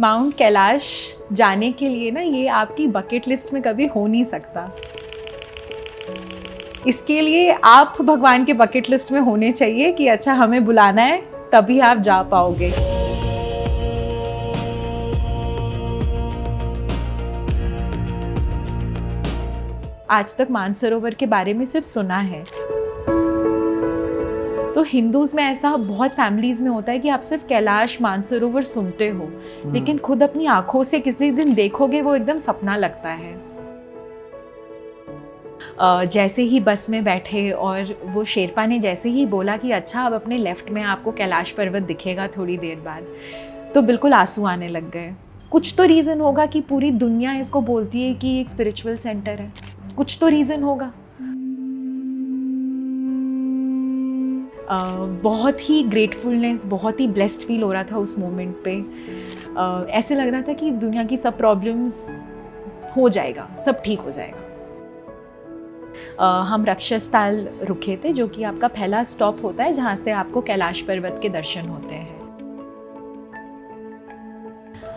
Mount Kailash जाने के लिए ना ये आपकी बकेट लिस्ट में कभी हो नहीं सकता। इसके लिए आप भगवान के बकेट लिस्ट में होने चाहिए कि अच्छा हमें बुलाना है, तभी आप जा पाओगे। आज तक मानसरोवर के बारे में सिर्फ सुना है। तो हिंदूज़ में ऐसा बहुत फैमिलीज़ में होता है कि आप सिर्फ कैलाश मानसरोवर सुनते हो, लेकिन खुद अपनी आंखों से किसी दिन देखोगे वो एकदम सपना लगता है। जैसे ही बस में बैठे और वो शेरपा ने जैसे ही बोला कि अच्छा अब अपने लेफ्ट में आपको कैलाश पर्वत दिखेगा थोड़ी देर बाद, तो बिल्कुल आंसू आने लग गए। कुछ तो रीज़न होगा कि पूरी दुनिया इसको बोलती है कि एक स्पिरिचुअल सेंटर है, कुछ तो रीज़न होगा। बहुत ही ग्रेटफुलनेस, बहुत ही ब्लेस्ड फील हो रहा था उस मोमेंट पे। ऐसे लग रहा था कि दुनिया की सब प्रॉब्लम्स हो जाएगा, सब ठीक हो जाएगा। हम राक्षसताल रुके थे, जो कि आपका पहला स्टॉप होता है जहाँ से आपको कैलाश पर्वत के दर्शन होते हैं।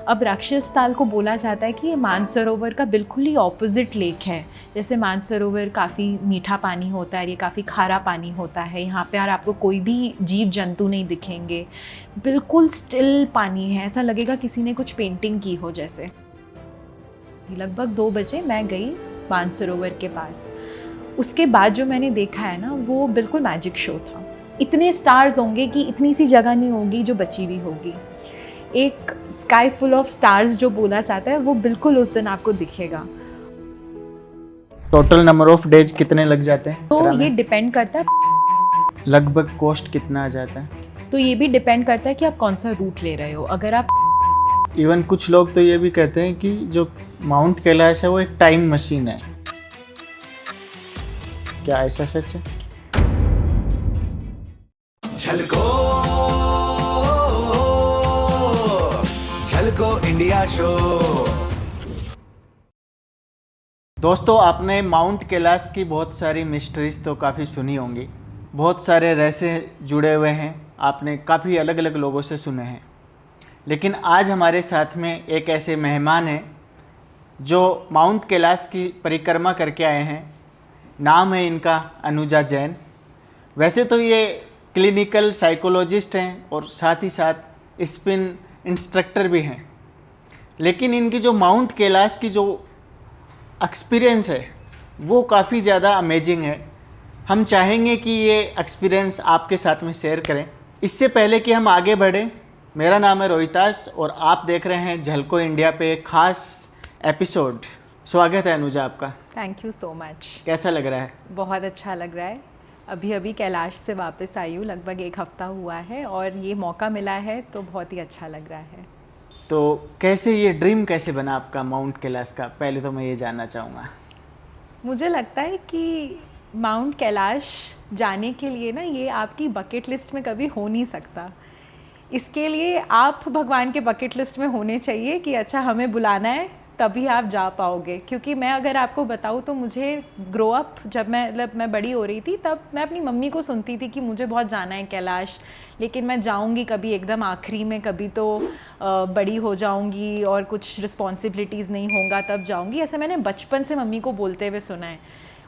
अब राक्षसताल को बोला जाता है कि ये मानसरोवर का बिल्कुल ही ऑपोजिट लेक है। जैसे मानसरोवर काफ़ी मीठा पानी होता है, ये काफ़ी खारा पानी होता है। यहाँ पे यार आपको कोई भी जीव जंतु नहीं दिखेंगे, बिल्कुल स्टिल पानी है, ऐसा लगेगा किसी ने कुछ पेंटिंग की हो जैसे। लगभग 2 बजे मैं गई मानसरोवर के पास। उसके बाद जो मैंने देखा है ना, वो बिल्कुल मैजिक शो था। इतने स्टार्स होंगे कि इतनी सी जगह नहीं होगी जो बची हुई होगी। एक स्काई फुल ऑफ स्टार्स जो बोला जाता है, वो बिल्कुल उस दिन आपको दिखेगा। टोटल नंबर ऑफ डेज कितने लग जाते हैं? तो ये डिपेंड करता है, लगभग कॉस्ट कितना आ जाता है? तो ये भी डिपेंड करता है कि आप कौन सा रूट ले रहे हो। अगर आप इवन कुछ लोग तो ये भी कहते हैं कि जो माउंट कैलाश है वो एक टाइम मशीन है। क्या ऐसा सच है? झलको इंडिया शो। दोस्तों, आपने माउंट कैलाश की बहुत सारी मिस्ट्रीज तो काफ़ी सुनी होंगी, बहुत सारे रहस्य जुड़े हुए हैं, आपने काफ़ी अलग अलग लोगों से सुने हैं। लेकिन आज हमारे साथ में एक ऐसे मेहमान हैं जो माउंट कैलाश की परिक्रमा करके आए हैं। नाम है इनका अनुजा जैन। वैसे तो ये क्लिनिकल साइकोलॉजिस्ट हैं और साथ ही साथ स्पिन इंस्ट्रक्टर भी हैं, लेकिन इनकी जो माउंट कैलाश की जो एक्सपीरियंस है वो काफ़ी ज़्यादा अमेजिंग है। हम चाहेंगे कि ये एक्सपीरियंस आपके साथ में शेयर करें। इससे पहले कि हम आगे बढ़ें, मेरा नाम है रोहिताश और आप देख रहे हैं झलको इंडिया पे एक खास एपिसोड। स्वागत है अनुजा आपका। Thank you so much. कैसा लग रहा है? बहुत अच्छा लग रहा है। अभी कैलाश से वापस आई हूँ, लगभग 1 हफ्ता हुआ है और ये मौका मिला है तो बहुत ही अच्छा लग रहा है। तो कैसे ये ड्रीम कैसे बना आपका माउंट कैलाश का? पहले तो मैं ये जानना चाहूँगा। मुझे लगता है कि माउंट कैलाश जाने के लिए ना ये आपकी बकेट लिस्ट में कभी हो नहीं सकता। इसके लिए आप भगवान के बकेट लिस्ट में होने चाहिए कि अच्छा हमें बुलाना है, तभी आप जा पाओगे। क्योंकि मैं अगर आपको बताऊँ तो मुझे ग्रो अप, जब मैं बड़ी हो रही थी तब मैं अपनी मम्मी को सुनती थी कि मुझे बहुत जाना है कैलाश, लेकिन मैं जाऊंगी कभी एकदम आखिरी में, कभी तो बड़ी हो जाऊंगी और कुछ रिस्पॉन्सिबिलिटीज़ नहीं होगा तब जाऊंगी। ऐसे मैंने बचपन से मम्मी को बोलते हुए सुना है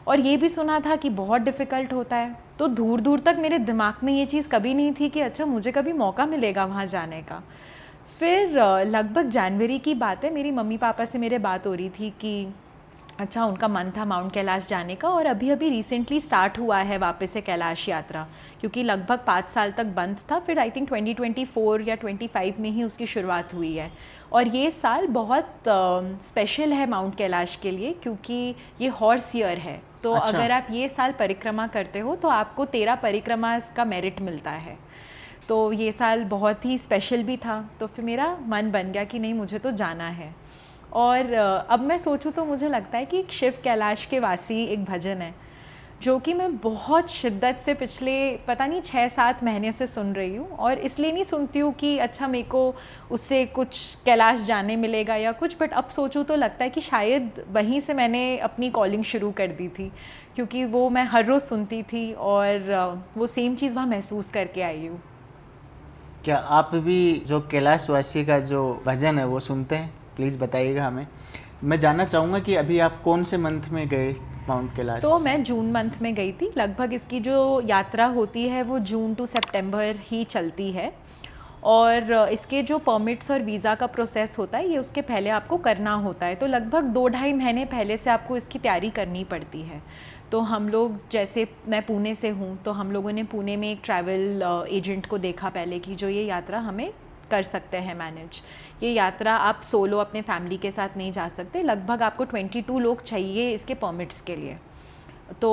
और ये भी सुना था कि बहुत डिफ़िकल्ट होता है। तो दूर दूर तक मेरे दिमाग में ये चीज़ कभी नहीं थी कि अच्छा मुझे कभी मौका मिलेगा वहाँ जाने का। फिर लगभग जनवरी की बात है, मेरी मम्मी पापा से मेरे बात हो रही थी कि अच्छा उनका मन था माउंट कैलाश जाने का और अभी रिसेंटली स्टार्ट हुआ है वापस से कैलाश यात्रा, क्योंकि लगभग 5 साल तक बंद था। फिर आई थिंक 2024 या 25 में ही उसकी शुरुआत हुई है। और ये साल बहुत स्पेशल है माउंट कैलाश के लिए, क्योंकि ये हॉर्स ईयर है। तो अच्छा। अगर आप ये साल परिक्रमा करते हो तो आपको 13 परिक्रमा का मेरिट मिलता है। तो ये साल बहुत ही स्पेशल भी था। तो फिर मेरा मन बन गया कि नहीं, मुझे तो जाना है। और अब मैं सोचूं तो मुझे लगता है कि एक शिव कैलाश के वासी एक भजन है जो कि मैं बहुत शिद्दत से पिछले पता नहीं 6-7 महीने से सुन रही हूँ। और इसलिए नहीं सुनती हूँ कि अच्छा मेरे को उससे कुछ कैलाश जाने मिलेगा या कुछ, बट अब सोचूं तो लगता है कि शायद वहीं से मैंने अपनी कॉलिंग शुरू कर दी थी, क्योंकि वो मैं हर रोज़ सुनती थी और वो सेम चीज़ वहाँ महसूस करके आई हूँ। क्या आप भी जो कैलाशवासी का जो भजन है वो सुनते हैं? प्लीज़ बताइएगा हमें। मैं जानना चाहूँगा कि अभी आप कौन से मंथ में गए माउंट कैलाश? तो मैं जून मंथ में गई थी। लगभग इसकी जो यात्रा होती है वो जून टू सितंबर ही चलती है, और इसके जो परमिट्स और वीज़ा का प्रोसेस होता है ये उसके पहले आपको करना होता है। तो लगभग 2-2.5 महीने पहले से आपको इसकी तैयारी करनी पड़ती है। तो हम लोग, जैसे मैं पुणे से हूँ, तो हम लोगों ने पुणे में एक ट्रैवल एजेंट को देखा पहले कि जो ये यात्रा हमें कर सकते हैं मैनेज। ये यात्रा आप सोलो अपने फैमिली के साथ नहीं जा सकते, लगभग आपको 22 लोग चाहिए इसके परमिट्स के लिए। तो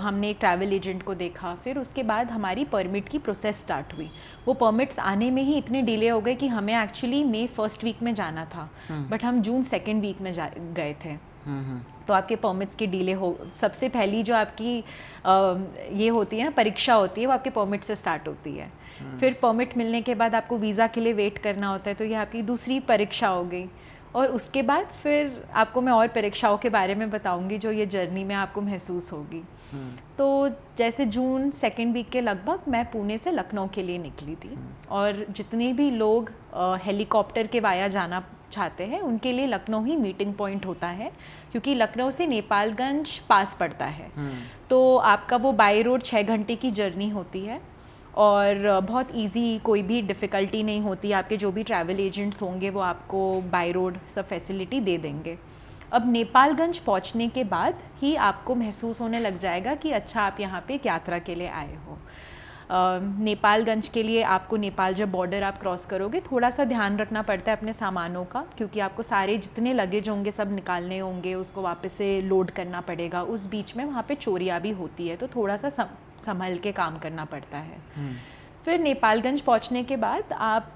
हमने एक ट्रैवल एजेंट को देखा, फिर उसके बाद हमारी परमिट की प्रोसेस स्टार्ट हुई। वो परमिट्स आने में ही इतने डिले हो गए कि हमें एक्चुअली मई 1st वीक में जाना था, बट हम जून 2nd वीक में गए थे। तो आपके परमिट्स की डिले हो, सबसे पहली जो आपकी ये होती है ना, परीक्षा होती है, वो आपके परमिट से स्टार्ट होती है। फिर परमिट मिलने के बाद आपको वीज़ा के लिए वेट करना होता है, तो ये आपकी दूसरी परीक्षा हो गई। और उसके बाद फिर आपको मैं और परीक्षाओं के बारे में बताऊंगी जो ये जर्नी में आपको महसूस होगी। तो जैसे जून 2nd वीक के लगभग मैं पुणे से लखनऊ के लिए निकली थी, और जितने भी लोग हेलीकॉप्टर के वाया जाना चाहते हैं उनके लिए लखनऊ ही मीटिंग पॉइंट होता है, क्योंकि लखनऊ से नेपालगंज पास पड़ता है। तो आपका वो बाई रोड 6 घंटे की जर्नी होती है, और बहुत इजी, कोई भी डिफ़िकल्टी नहीं होती। आपके जो भी ट्रैवल एजेंट्स होंगे वो आपको बाय रोड सब फैसिलिटी दे देंगे। अब नेपालगंज पहुंचने के बाद ही आपको महसूस होने लग जाएगा कि अच्छा, आप यहाँ पे एक यात्रा के लिए आए हो। नेपालगंज के लिए आपको, नेपाल जब बॉर्डर आप क्रॉस करोगे, थोड़ा सा ध्यान रखना पड़ता है अपने सामानों का, क्योंकि आपको सारे जितने लगेज होंगे सब निकालने होंगे, उसको वापस से लोड करना पड़ेगा। उस बीच में वहाँ पे चोरियाँ भी होती है, तो थोड़ा सा संभल के काम करना पड़ता है। फिर नेपालगंज पहुँचने के बाद आप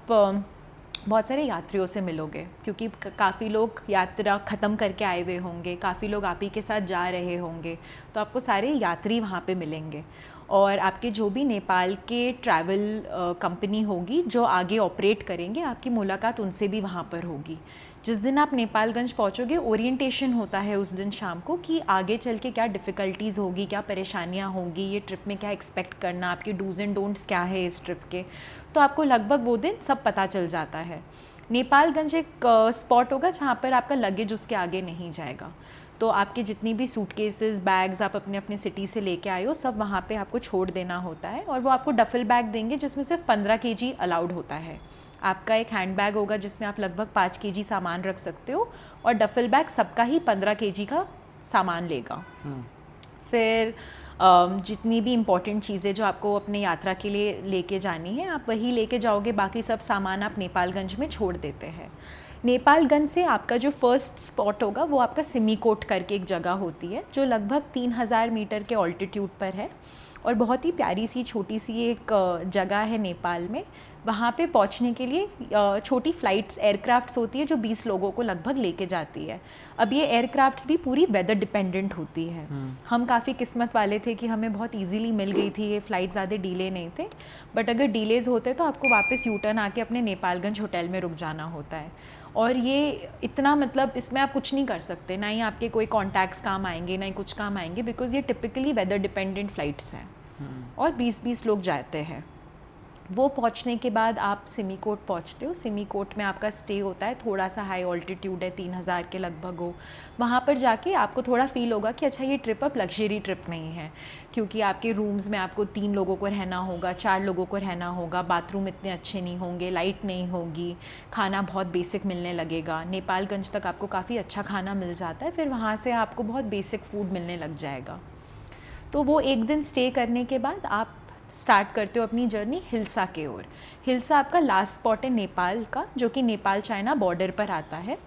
बहुत सारे यात्रियों से मिलोगे, क्योंकि काफ़ी लोग यात्रा ख़त्म करके आए हुए होंगे, काफ़ी लोग आप ही के साथ जा रहे होंगे, तो आपको सारे यात्री वहाँ पे मिलेंगे। और आपके जो भी नेपाल के ट्रैवल कंपनी होगी जो आगे ऑपरेट करेंगे, आपकी मुलाकात उनसे भी वहाँ पर होगी। जिस दिन आप नेपालगंज पहुँचोगे, ओरिएंटेशन होता है उस दिन शाम को कि आगे चल के क्या डिफ़िकल्टीज़ होगी, क्या परेशानियाँ होंगी, ये ट्रिप में क्या एक्सपेक्ट करना, आपके डूज़ एंड डोंट्स क्या है इस ट्रिप के। तो आपको लगभग वो दिन सब पता चल जाता है। नेपालगंज एक स्पॉट होगा जहाँ पर आपका लगेज उसके आगे नहीं जाएगा, तो आपके जितनी भी सूटकेसेस, बैग्स आप अपने अपने सिटी से लेके आए हो, सब वहाँ पे आपको छोड़ देना होता है। और वो आपको डफल बैग देंगे जिसमें सिर्फ 15 kg अलाउड होता है। आपका एक हैंड बैग होगा जिसमें आप लगभग 5 kg सामान रख सकते हो, और डफल बैग सबका ही 15 kg का सामान लेगा। फिर जितनी भी इम्पॉर्टेंट चीज़ें जो आपको अपने यात्रा के लिए लेके जानी है, आप वही लेके जाओगे, बाकी सब सामान आप नेपालगंज में छोड़ देते हैं। नेपालगंज से आपका जो फर्स्ट स्पॉट होगा वो आपका सिमीकोट करके एक जगह होती है, जो लगभग 3000 मीटर के ऑल्टीट्यूड पर है, और बहुत ही प्यारी सी छोटी सी एक जगह है नेपाल में। वहाँ पे पहुँचने के लिए छोटी फ़्लाइट्स, एयरक्राफ्ट्स होती है जो 20 लोगों को लगभग लेके जाती है। अब ये एयरक्राफ्ट्स भी पूरी वेदर डिपेंडेंट होती है। हम काफ़ी किस्मत वाले थे कि हमें बहुत इजीली मिल गई थी ये फ़्लाइट, ज़्यादा डिले नहीं थे, बट अगर डिलेज़ होते तो आपको वापस यू टर्न आके अपने नेपालगंज होटल में रुक जाना होता है। और ये इतना, मतलब इसमें आप कुछ नहीं कर सकते, ना ही आपके कोई कॉन्टैक्ट्स काम आएंगे, ना ही कुछ काम आएंगे, बिकॉज़ ये टिपिकली वेदर डिपेंडेंट फ़्लाइट्स हैं, और 20-20 लोग जाते हैं। वो पहुंचने के बाद आप सिमीकोट पहुंचते हो। सिमीकोट में आपका स्टे होता है, थोड़ा सा हाई ऑल्टीट्यूड है, 3000 के लगभग हो। वहाँ पर जाके आपको थोड़ा फील होगा कि अच्छा, ये ट्रिप अब लग्जरी ट्रिप नहीं है, क्योंकि आपके रूम्स में आपको 3 लोगों को रहना होगा, 4 लोगों को रहना होगा, बाथरूम इतने अच्छे नहीं होंगे, लाइट नहीं होगी, खाना बहुत बेसिक मिलने लगेगा। नेपालगंज तक आपको काफ़ी अच्छा खाना मिल जाता है, फिर वहाँ से आपको बहुत बेसिक फूड मिलने लग जाएगा। तो वो एक दिन स्टे करने के बाद आप स्टार्ट करते हो अपनी जर्नी हिल्सा के ओर। हिल्सा आपका लास्ट स्पॉट है नेपाल का, जो कि नेपाल चाइना बॉर्डर पर आता है,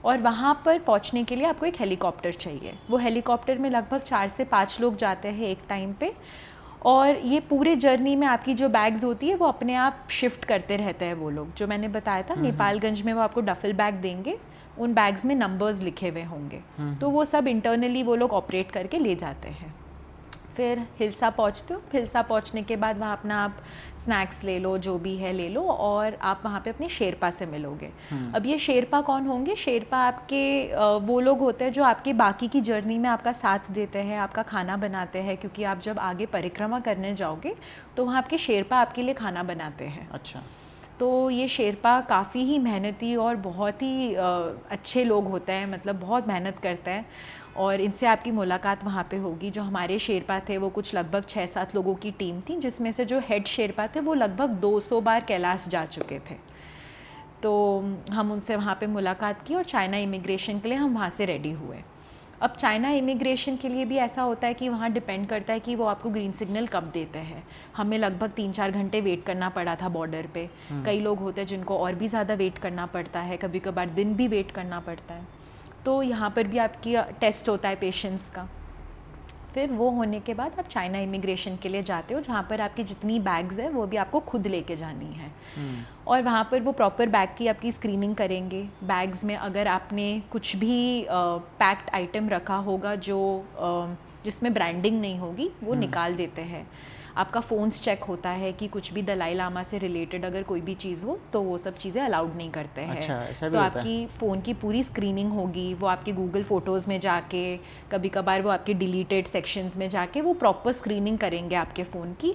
और वहाँ पर पहुँचने के लिए आपको एक हेलीकॉप्टर चाहिए। वो हेलीकॉप्टर में लगभग 4 से 5 लोग जाते हैं एक टाइम पे, और ये पूरे जर्नी में आपकी जो बैग्स होती है वो अपने आप शिफ्ट करते रहते हैं वो लोग, जो मैंने बताया था। नेपालगंज में वो आपको डफल बैग देंगे, उन बैग्स में नंबर्स लिखे हुए होंगे, तो वो सब इंटरनली वो लोग ऑपरेट करके ले जाते हैं। फिर हिल्सा पहुँचते हो। हिल्सा पहुँचने के बाद वहाँ अपना आप स्नैक्स ले लो, जो भी है ले लो, और आप वहाँ पे अपने शेरपा से मिलोगे। अब ये शेरपा कौन होंगे? शेरपा आपके वो लोग होते हैं जो आपके बाकी की जर्नी में आपका साथ देते हैं, आपका खाना बनाते हैं, क्योंकि आप जब आगे परिक्रमा करने जाओगे तो वहाँ आपके शेरपा आपके लिए खाना बनाते हैं। अच्छा। तो ये शेरपा काफ़ी ही मेहनती और बहुत ही अच्छे लोग होते हैं, मतलब बहुत मेहनत करते हैं। और इनसे आपकी मुलाकात वहाँ पे होगी। जो हमारे शेरपा थे वो कुछ लगभग 6-7 लोगों की टीम थी, जिसमें से जो हेड शेरपा थे वो लगभग 200 बार कैलाश जा चुके थे। तो हम उनसे वहाँ पे मुलाकात की और चाइना इमिग्रेशन के लिए हम वहाँ से रेडी हुए। अब चाइना इमिग्रेशन के लिए भी ऐसा होता है कि वहाँ डिपेंड करता है कि वो आपको ग्रीन सिग्नल कब देते हैं। हमें लगभग 3-4 घंटे वेट करना पड़ा था बॉर्डर पे। कई लोग होते हैं जिनको और भी ज़्यादा वेट करना पड़ता है, कभी कभार दिन भी वेट करना पड़ता है। तो यहाँ पर भी आपकी टेस्ट होता है पेशेंस का। फिर वो होने के बाद आप चाइना इमिग्रेशन के लिए जाते हो, जहाँ पर आपकी जितनी बैग्स है वो भी आपको खुद लेके जानी है। और वहाँ पर वो प्रॉपर बैग की आपकी स्क्रीनिंग करेंगे। बैग्स में अगर आपने कुछ भी पैक्ड आइटम रखा होगा जो जिसमें ब्रांडिंग नहीं होगी वो निकाल देते हैं। आपका फ़ोन्स चेक होता है कि कुछ भी दलाई लामा से रिलेटेड अगर कोई भी चीज़ हो तो वो सब चीज़ें अलाउड नहीं करते हैं। अच्छा, ऐसा भी तो होता है? आपकी फ़ोन की पूरी स्क्रीनिंग होगी। वो आपके गूगल फ़ोटोज़ में जाके, कभी कभार वो आपके डिलीटेड सेक्शंस में जाके वो प्रॉपर स्क्रीनिंग करेंगे आपके फ़ोन की,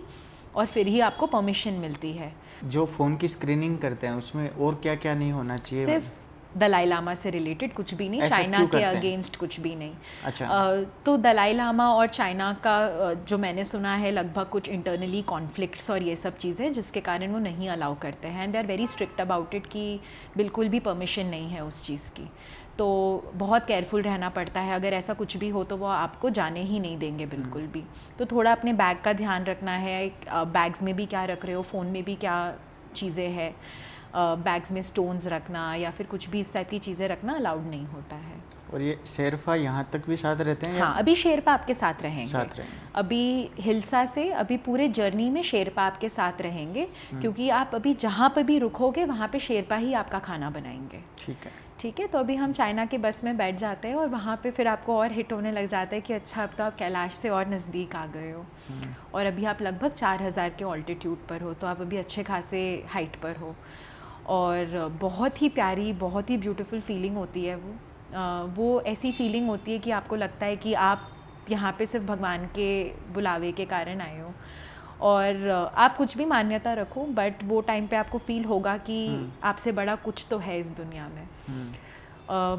और फिर ही आपको परमिशन मिलती है। जो फ़ोन की स्क्रीनिंग करते हैं उसमें और क्या क्या नहीं होना चाहिए? सिर्फ दलाई लामा से रिलेटेड कुछ भी नहीं, ऐसा चाइना क्यों के करते हैं? अगेंस्ट कुछ भी नहीं। अच्छा। तो दलाई लामा और चाइना का जो मैंने सुना है लगभग कुछ इंटरनली कॉन्फ्लिक्ट्स और ये सब चीज़ें जिसके कारण वो नहीं अलाउ करते हैं। And they are very strict about it कि बिल्कुल भी परमिशन नहीं है उस चीज़ की। तो बहुत केयरफुल रहना पड़ता है। अगर ऐसा कुछ भी हो तो वो आपको जाने ही नहीं देंगे बिल्कुल भी। तो थोड़ा अपने बैग का ध्यान रखना है। बैग्स में भी क्या रख रहे हो, फ़ोन में भी क्या चीज़ें हैं। बैग्स में स्टोन्स रखना या फिर कुछ भी इस टाइप की चीज़ें रखना अलाउड नहीं होता है। और ये शेरपा यहाँ तक भी साथ रहते हैं? हाँ, अभी शेरपा आपके साथ रहेंगे। रहेंगे। अभी हिल्सा से अभी पूरे जर्नी में शेरपा आपके साथ रहेंगे, क्योंकि आप अभी जहाँ पर भी रुकोगे वहाँ पे शेरपा ही आपका खाना बनाएंगे। ठीक है। तो अभी हम चाइना के बस में बैठ जाते हैं और वहाँ पे फिर आपको और हिट होने लग जाता है कि अच्छा अब तो आप कैलाश से और नज़दीक आ गए हो। और अभी आप लगभग 4000 के ऑल्टीट्यूड पर हो, तो आप अभी अच्छे खासे हाइट पर हो। और बहुत ही प्यारी, बहुत ही ब्यूटीफुल फीलिंग होती है वो ऐसी फीलिंग होती है कि आपको लगता है कि आप यहाँ पे सिर्फ भगवान के बुलावे के कारण आए हो। और आप कुछ भी मान्यता रखो, बट वो टाइम पे आपको फील होगा कि आपसे बड़ा कुछ तो है इस दुनिया में।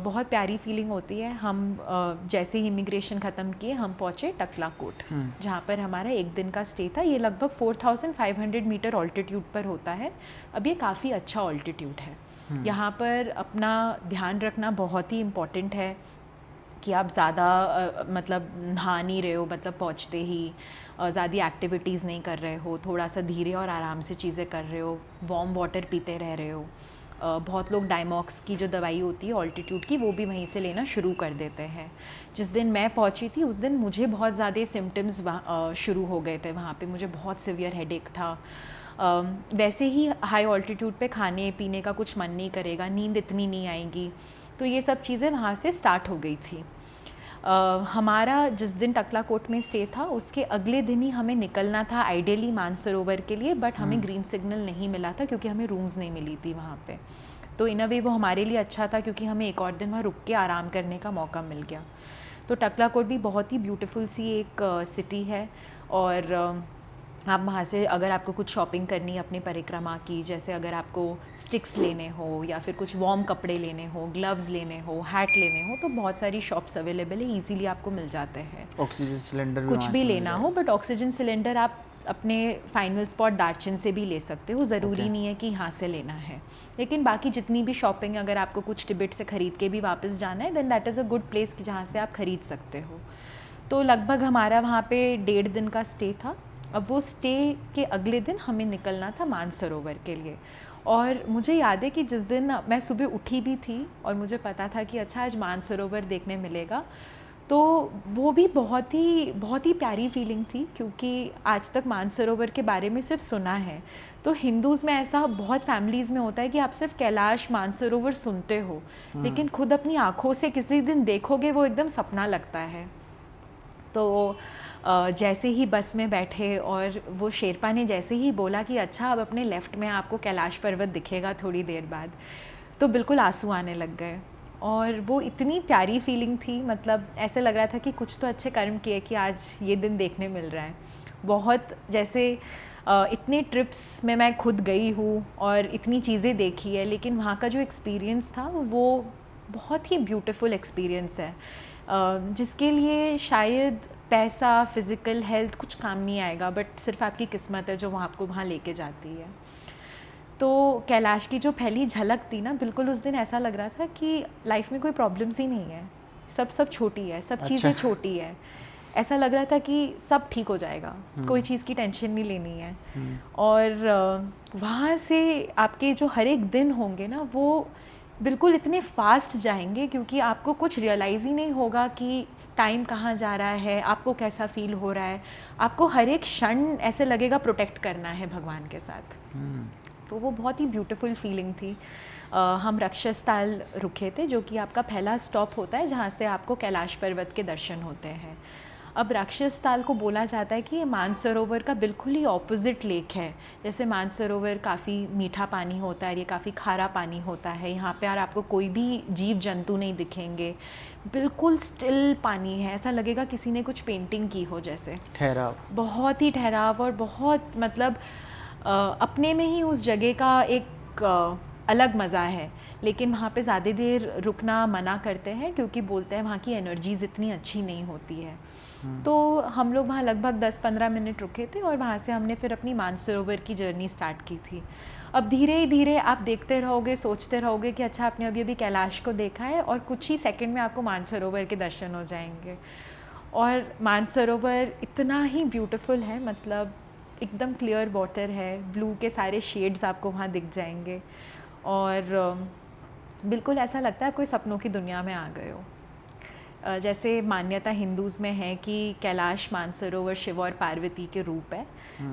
बहुत प्यारी फीलिंग होती है। हम जैसे ही इमिग्रेशन ख़त्म किए हम पहुँचे टकलाकोट, जहाँ पर हमारा एक दिन का स्टे था। ये लगभग 4500 मीटर ऑल्टीट्यूड पर होता है। अब ये काफ़ी अच्छा ऑल्टीट्यूड है। यहाँ पर अपना ध्यान रखना बहुत ही इम्पॉर्टेंट है कि आप ज़्यादा मतलब नहा नहीं रहे हो, मतलब पहुँचते ही ज़्यादा एक्टिविटीज़ नहीं कर रहे हो, थोड़ा सा धीरे और आराम से चीज़ें कर रहे हो, वार्म वाटर पीते रह रहे हो। बहुत लोग डायमॉक्स की जो दवाई होती है ऑल्टीट्यूड की वो भी वहीं से लेना शुरू कर देते हैं। जिस दिन मैं पहुंची थी उस दिन मुझे बहुत ज़्यादा सिम्टम्स शुरू हो गए थे। वहाँ पे मुझे बहुत सिवियर हेडेक था। वैसे ही हाई ऑल्टीट्यूड पे खाने पीने का कुछ मन नहीं करेगा, नींद इतनी नहीं आएगी। तो ये सब चीज़ें वहाँ से स्टार्ट हो गई थी। हमारा जिस दिन टकलाकोट में स्टे था उसके अगले दिन ही हमें निकलना था आइडियली मानसरोवर के लिए, बट हमें ग्रीन सिग्नल नहीं मिला था क्योंकि हमें रूम्स नहीं मिली थी वहाँ पे। तो इन अ वे वो हमारे लिए अच्छा था क्योंकि हमें एक और दिन वहाँ रुक के आराम करने का मौका मिल गया। तो टकलाकोट भी बहुत ही ब्यूटीफुल सी एक सिटी है। और आप वहाँ से अगर आपको कुछ शॉपिंग करनी है अपनी परिक्रमा की, जैसे अगर आपको स्टिक्स लेने हो या फिर कुछ वार्म कपड़े लेने हो, ग्लव्स लेने हो, हैट लेने हो, तो बहुत सारी शॉप्स अवेलेबल है, इजीली आपको मिल जाते हैं। ऑक्सीजन सिलेंडर कुछ भी लेना हो, बट ऑक्सीजन सिलेंडर आप अपने फाइनल स्पॉट दार्चन से भी ले सकते हो, ज़रूरी नहीं है कि यहाँ से लेना है। लेकिन बाकी जितनी भी शॉपिंग, अगर आपको कुछ टिबेट से ख़रीद के भी वापस जाना है then that is a good place कि जहाँ से आप ख़रीद सकते हो। तो लगभग हमारा वहाँ पे 1.5 दिन का स्टे था। अब वो स्टे के अगले दिन हमें निकलना था मानसरोवर के लिए। और मुझे याद है कि जिस दिन मैं सुबह उठी भी थी और मुझे पता था कि अच्छा आज मानसरोवर देखने मिलेगा, तो वो भी बहुत ही प्यारी फीलिंग थी, क्योंकि आज तक मानसरोवर के बारे में सिर्फ सुना है। तो हिंदूज़ में ऐसा बहुत फैमिलीज़ में होता है कि आप सिर्फ कैलाश मानसरोवर सुनते हो, लेकिन खुद अपनी आँखों से किसी दिन देखोगे वो एकदम सपना लगता है। तो जैसे ही बस में बैठे और वो शेरपा ने जैसे ही बोला कि अच्छा अब अपने लेफ़्ट में आपको कैलाश पर्वत दिखेगा थोड़ी देर बाद, तो बिल्कुल आंसू आने लग गए। और वो इतनी प्यारी फीलिंग थी, मतलब ऐसे लग रहा था कि कुछ तो अच्छे कर्म किए कि आज ये दिन देखने मिल रहा है। बहुत जैसे इतने ट्रिप्स में मैं खुद गई हूँ और इतनी चीज़ें देखी है, लेकिन वहाँ का जो एक्सपीरियंस था वो बहुत ही ब्यूटीफुल एक्सपीरियंस है, जिसके लिए शायद पैसा, फिज़िकल हेल्थ कुछ काम नहीं आएगा, बट सिर्फ आपकी किस्मत है जो वहाँ आपको वहाँ लेके जाती है। तो कैलाश की जो पहली झलक थी ना, बिल्कुल उस दिन ऐसा लग रहा था कि लाइफ में कोई प्रॉब्लम्स ही नहीं है, सब छोटी है, सब चीज़ें छोटी है। ऐसा लग रहा था कि सब ठीक हो जाएगा, कोई चीज़ की टेंशन नहीं लेनी है। और वहाँ से आपके जो हर एक दिन होंगे ना, वो बिल्कुल इतने फास्ट जाएंगे, क्योंकि आपको कुछ रियलाइज़ ही नहीं होगा कि टाइम कहाँ जा रहा है, आपको कैसा फील हो रहा है। आपको हर एक क्षण ऐसे लगेगा प्रोटेक्ट करना है भगवान के साथ। तो वो बहुत ही ब्यूटीफुल फीलिंग थी। हम रक्षस्थल रुके थे, जो कि आपका पहला स्टॉप होता है जहाँ से आपको कैलाश पर्वत के दर्शन होते हैं। अब रक्षस्थल को बोला जाता है कि ये मानसरोवर का बिल्कुल ही ऑपोजिट लेक है। जैसे मानसरोवर काफ़ी मीठा पानी होता है, ये काफ़ी खारा पानी होता है। यहाँ पे यार आपको कोई भी जीव जंतु नहीं दिखेंगे, बिल्कुल स्टिल पानी है, ऐसा लगेगा किसी ने कुछ पेंटिंग की हो जैसे। ठहराव, बहुत ही ठहराव, और बहुत मतलब अपने में ही उस जगह का एक अलग मज़ा है। लेकिन वहाँ पे ज़्यादा देर रुकना मना करते हैं, क्योंकि बोलते हैं वहाँ की एनर्जीज़ इतनी अच्छी नहीं होती है। तो हम लोग वहाँ लगभग 10-15 मिनट रुके थे, और वहाँ से हमने फिर अपनी मानसरोवर की जर्नी स्टार्ट की थी। अब धीरे धीरे आप देखते रहोगे, सोचते रहोगे कि अच्छा आपने अभी कैलाश को देखा है, और कुछ ही सेकंड में आपको मानसरोवर के दर्शन हो जाएंगे। और मानसरोवर इतना ही ब्यूटीफुल है, मतलब एकदम क्लियर वाटर है, ब्लू के सारे शेड्स आपको वहाँ दिख जाएंगे, और बिल्कुल ऐसा लगता है आप कोई सपनों की दुनिया में आ गए हो। जैसे मान्यता हिंदूज़ में है कि कैलाश मानसरोवर शिव और पार्वती के रूप है,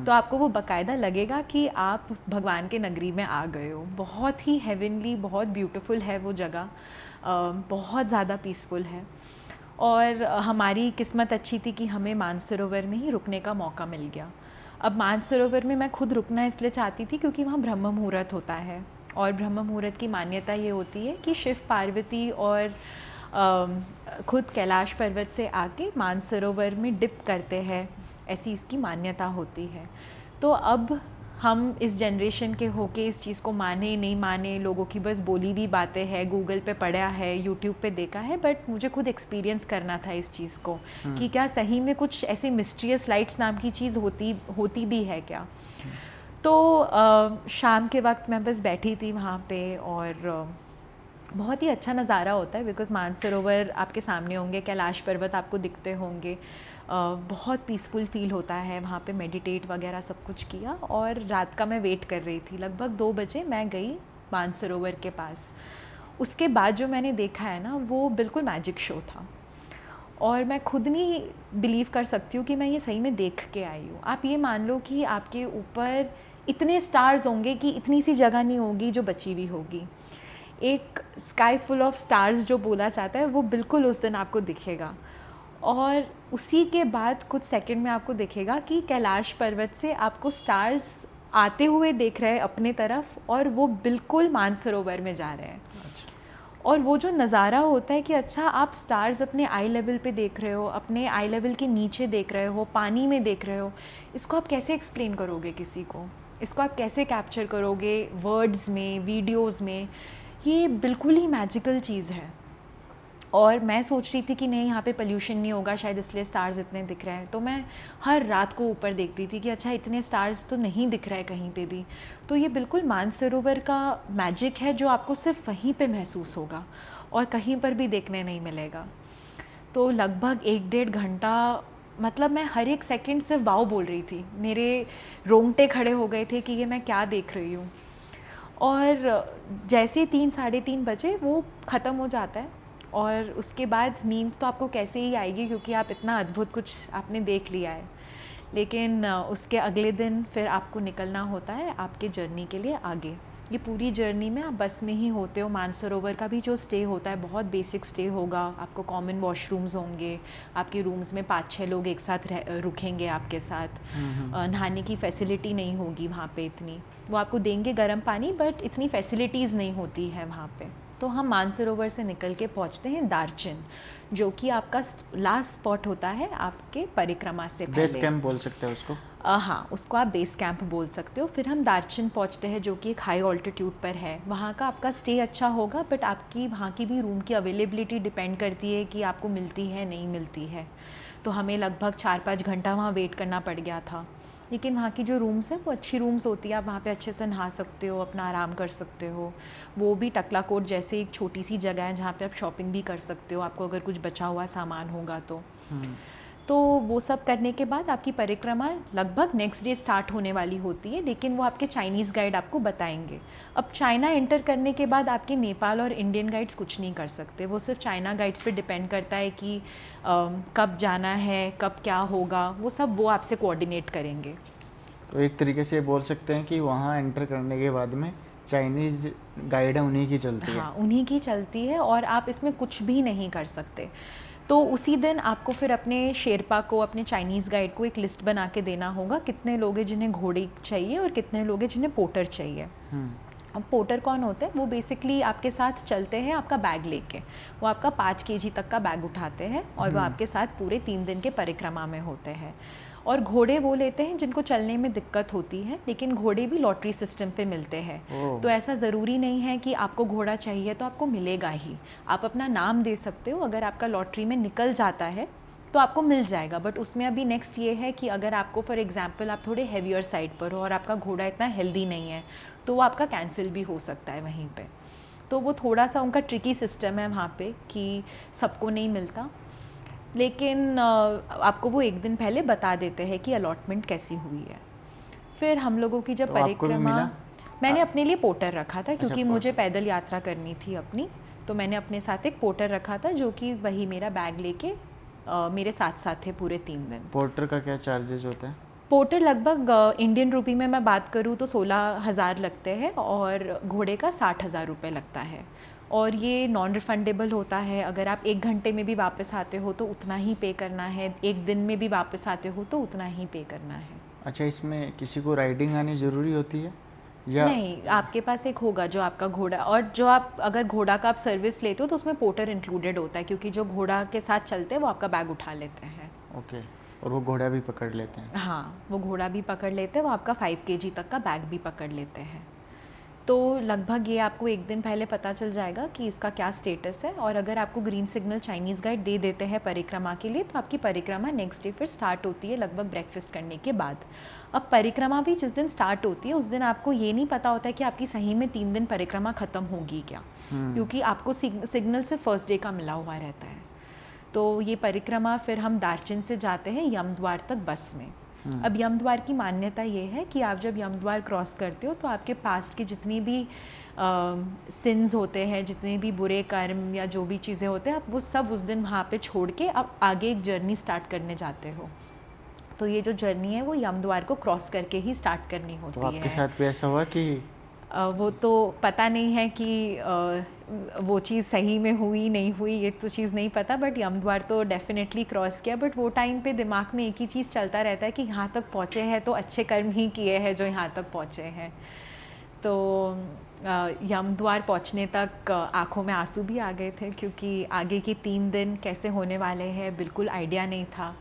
तो आपको वो बाकायदा लगेगा कि आप भगवान के नगरी में आ गए हो। बहुत ही हेवनली, बहुत ब्यूटीफुल है वो जगह, बहुत ज़्यादा पीसफुल है। और हमारी किस्मत अच्छी थी कि हमें मानसरोवर में ही रुकने का मौका मिल गया। अब मानसरोवर में मैं खुद रुकना इसलिए चाहती थी क्योंकि वहाँ ब्रह्म मुहूर्त होता है, और ब्रह्म मुहूर्त की मान्यता ये होती है कि शिव, पार्वती और खुद कैलाश पर्वत से आके मानसरोवर में डिप करते हैं, ऐसी इसकी मान्यता होती है। तो अब हम इस जनरेशन के होके इस चीज़ को माने नहीं माने, लोगों की बस बोली भी बातें हैं, गूगल पे पढ़ा है, यूट्यूब पे देखा है, बट मुझे खुद एक्सपीरियंस करना था इस चीज़ को कि क्या सही में कुछ ऐसी मिस्टीरियस लाइट्स नाम की चीज़ होती भी है क्या। तो शाम के वक्त मैं बस बैठी थी वहाँ पे, और बहुत ही अच्छा नज़ारा होता है, बिकॉज़ मानसरोवर आपके सामने होंगे, कैलाश पर्वत आपको दिखते होंगे, बहुत पीसफुल फील होता है वहाँ पे। मेडिटेट वगैरह सब कुछ किया, और रात का मैं वेट कर रही थी। लगभग 2 बजे मैं गई मानसरोवर के पास। उसके बाद जो मैंने देखा है ना, वो बिल्कुल मैजिक शो था, और मैं खुद नहीं बिलीव कर सकती हूँ कि मैं ये सही में देख के आई हूँ। आप ये मान लो कि आपके ऊपर इतने स्टार्स होंगे कि इतनी सी जगह नहीं होगी जो बची हुई होगी। एक स्काई फुल ऑफ स्टार्स जो बोला जाता है, वो बिल्कुल उस दिन आपको दिखेगा। और उसी के बाद कुछ सेकंड में आपको दिखेगा कि कैलाश पर्वत से आपको स्टार्स आते हुए देख रहे हैं अपने तरफ, और वो बिल्कुल मानसरोवर में जा रहे हैं। और वो जो नज़ारा होता है कि अच्छा आप स्टार्स अपने आई लेवल पे देख रहे हो, अपने आई लेवल के नीचे देख रहे हो, पानी में देख रहे हो, इसको आप कैसे एक्सप्लेन करोगे किसी को? इसको आप कैसे कैप्चर करोगे वर्ड्स में, वीडियोज़ में? ये बिल्कुल ही मैजिकल चीज़ है। और मैं सोच रही थी कि नहीं, यहाँ पे पोल्यूशन नहीं होगा शायद, इसलिए स्टार्स इतने दिख रहे हैं। तो मैं हर रात को ऊपर देखती थी कि अच्छा इतने स्टार्स तो नहीं दिख रहे कहीं पे भी। तो ये बिल्कुल मानसरोवर का मैजिक है, जो आपको सिर्फ वहीं पे महसूस होगा और कहीं पर भी देखने नहीं मिलेगा। तो लगभग 1-1.5 घंटा, मतलब मैं हर एक सेकंड सिर्फ वाओ बोल रही थी। मेरे रोंगटे खड़े हो गए थे कि ये मैं क्या देख रही हूँ। और जैसे 3-3:30 बजे वो ख़त्म हो जाता है, और उसके बाद नींद तो आपको कैसे ही आएगी, क्योंकि आप इतना अद्भुत कुछ आपने देख लिया है। लेकिन उसके अगले दिन फिर आपको निकलना होता है आपके जर्नी के लिए आगे। ये पूरी जर्नी में आप बस में ही होते हो। मानसरोवर का भी जो स्टे होता है बहुत बेसिक स्टे होगा। आपको कॉमन वॉशरूम्स होंगे, आपके रूम्स में 5-6 लोग एक साथ रुकेंगे आपके साथ। नहाने की फैसिलिटी नहीं होगी वहाँ पे इतनी, वो आपको देंगे गर्म पानी, बट इतनी फैसिलिटीज़ नहीं होती है वहाँ पे। तो हम मानसरोवर से निकल के पहुंचते हैं दार्जिन, जो कि आपका लास्ट स्पॉट होता है आपके परिक्रमा से पहले। बेस कैंप बोल सकते हैं उसको। हाँ, उसको आप बेस कैंप बोल सकते हो। फिर हम दार्जिन पहुंचते हैं, जो कि एक हाई ऑल्टीट्यूड पर है। वहाँ का आपका स्टे अच्छा होगा, बट आपकी वहाँ की भी रूम की अवेलेबिलिटी डिपेंड करती है कि आपको मिलती है नहीं मिलती है। तो हमें लगभग 4-5 घंटा वहाँ वेट करना पड़ गया था। लेकिन वहाँ की जो रूम्स हैं वो अच्छी रूम्स होती है, आप वहाँ पे अच्छे से नहा सकते हो, अपना आराम कर सकते हो। वो भी टकला कोट जैसे एक छोटी सी जगह है जहाँ पे आप शॉपिंग भी कर सकते हो, आपको अगर कुछ बचा हुआ सामान होगा तो वो सब करने के बाद आपकी परिक्रमा लगभग नेक्स्ट डे स्टार्ट होने वाली होती है, लेकिन वो आपके चाइनीज़ गाइड आपको बताएंगे। अब चाइना एंटर करने के बाद आपके नेपाल और इंडियन गाइड्स कुछ नहीं कर सकते, वो सिर्फ चाइना गाइड्स पे डिपेंड करता है कि कब जाना है, कब क्या होगा, वो सब वो आपसे कोऑर्डिनेट करेंगे। तो एक तरीके से बोल सकते हैं कि वहाँ एंटर करने के बाद में चाइनीज़ गाइड है उन्हीं की चलती है। हाँ, उन्हीं की चलती है और आप इसमें कुछ भी नहीं कर सकते। तो उसी दिन आपको फिर अपने शेरपा को, अपने चाइनीज़ गाइड को एक लिस्ट बना के देना होगा, कितने लोग हैं जिन्हें घोड़े चाहिए और कितने लोग हैं जिन्हें पोटर चाहिए। अब पोटर कौन होते हैं? वो बेसिकली आपके साथ चलते हैं आपका बैग लेके, वो आपका 5 kg तक का बैग उठाते हैं और वो आपके साथ पूरे 3 दिन के परिक्रमा में होते हैं। और घोड़े वो लेते हैं जिनको चलने में दिक्कत होती है, लेकिन घोड़े भी लॉटरी सिस्टम पे मिलते हैं। तो ऐसा ज़रूरी नहीं है कि आपको घोड़ा चाहिए तो आपको मिलेगा ही, आप अपना नाम दे सकते हो, अगर आपका लॉटरी में निकल जाता है तो आपको मिल जाएगा। बट उसमें अभी नेक्स्ट ये है कि अगर आपको फॉर एग्जांपल आप थोड़े हैवियर साइड पर हो और आपका घोड़ा इतना हेल्दी नहीं है तो वो आपका कैंसिल भी हो सकता है वहीं पे। तो वो थोड़ा सा उनका ट्रिकी सिस्टम है वहाँ पे कि सबको नहीं मिलता, लेकिन आपको वो एक दिन पहले बता देते हैं कि अलॉटमेंट कैसी हुई है। फिर हम लोगों की जब तो आपको भी परिक्रमा, मिला? मैंने अपने लिए पोटर रखा था क्योंकि पोटर। मुझे पैदल यात्रा करनी थी अपनी, तो मैंने अपने साथ एक पोटर रखा था जो कि वही मेरा बैग लेके मेरे साथ साथ थे पूरे 3 दिन। पोर्टर का क्या चार्जेस होता है? पोर्टर लगभग इंडियन रुपी में मैं बात करूँ तो 16,000 लगते हैं और घोड़े का 60,000 रुपये लगता है। और ये नॉन रिफंडेबल होता है, अगर आप 1 घंटे में भी वापस आते हो तो उतना ही पे करना है, 1 दिन में भी वापस आते हो तो उतना ही पे करना है। अच्छा, इसमें किसी को राइडिंग आनी ज़रूरी होती है या नहीं, आपके पास एक होगा जो आपका घोड़ा, और जो आप अगर घोड़ा का आप सर्विस लेते हो तो उसमें पोर्टर इंक्लूडेड होता है, क्योंकि जो घोड़ा के साथ चलते हैं वो आपका बैग उठा लेते हैं। ओके, और वो घोड़ा भी पकड़ लेते हैं? हाँ, वो घोड़ा भी पकड़ लेते हैं, वो आपका 5 kg तक का बैग भी पकड़ लेते हैं। तो लगभग ये आपको एक दिन पहले पता चल जाएगा कि इसका क्या स्टेटस है, और अगर आपको ग्रीन सिग्नल चाइनीज़ गाइड दे देते हैं परिक्रमा के लिए तो आपकी परिक्रमा नेक्स्ट डे फिर स्टार्ट होती है लगभग ब्रेकफास्ट करने के बाद। अब परिक्रमा भी जिस दिन स्टार्ट होती है उस दिन आपको ये नहीं पता होता है कि आपकी सही में 3 दिन परिक्रमा ख़त्म होगी क्या, क्योंकि आपको सिग्नल से फर्स्ट डे का मिला हुआ रहता है। तो ये परिक्रमा फिर हम दार्जिन से जाते हैं यमद्वार तक बस में। अब यमद्वार की मान्यता ये है कि आप जब यमद्वार क्रॉस करते हो तो आपके पास्ट की जितनी भी सिंस होते हैं, जितने भी बुरे कर्म या जो भी चीज़ें होते हैं, आप वो सब उस दिन वहाँ पे छोड़ के आप आगे एक जर्नी स्टार्ट करने जाते हो। तो ये जो जर्नी है वो यमद्वार को क्रॉस करके ही स्टार्ट करनी होती तो है। आपके साथ भी ऐसा हुआ कि वो तो पता नहीं है कि वो चीज़ सही में हुई नहीं हुई, ये तो चीज़ नहीं पता, बट यमद्वार तो डेफिनेटली क्रॉस किया। बट वो टाइम पे दिमाग में एक ही चीज़ चलता रहता है कि यहाँ तक पहुँचे हैं तो अच्छे कर्म ही किए हैं जो यहाँ तक पहुँचे हैं। तो यमद्वार पहुँचने तक आँखों में आंसू भी आ गए थे, क्योंकि आगे के 3 दिन कैसे होने वाले हैं बिल्कुल आइडिया नहीं था,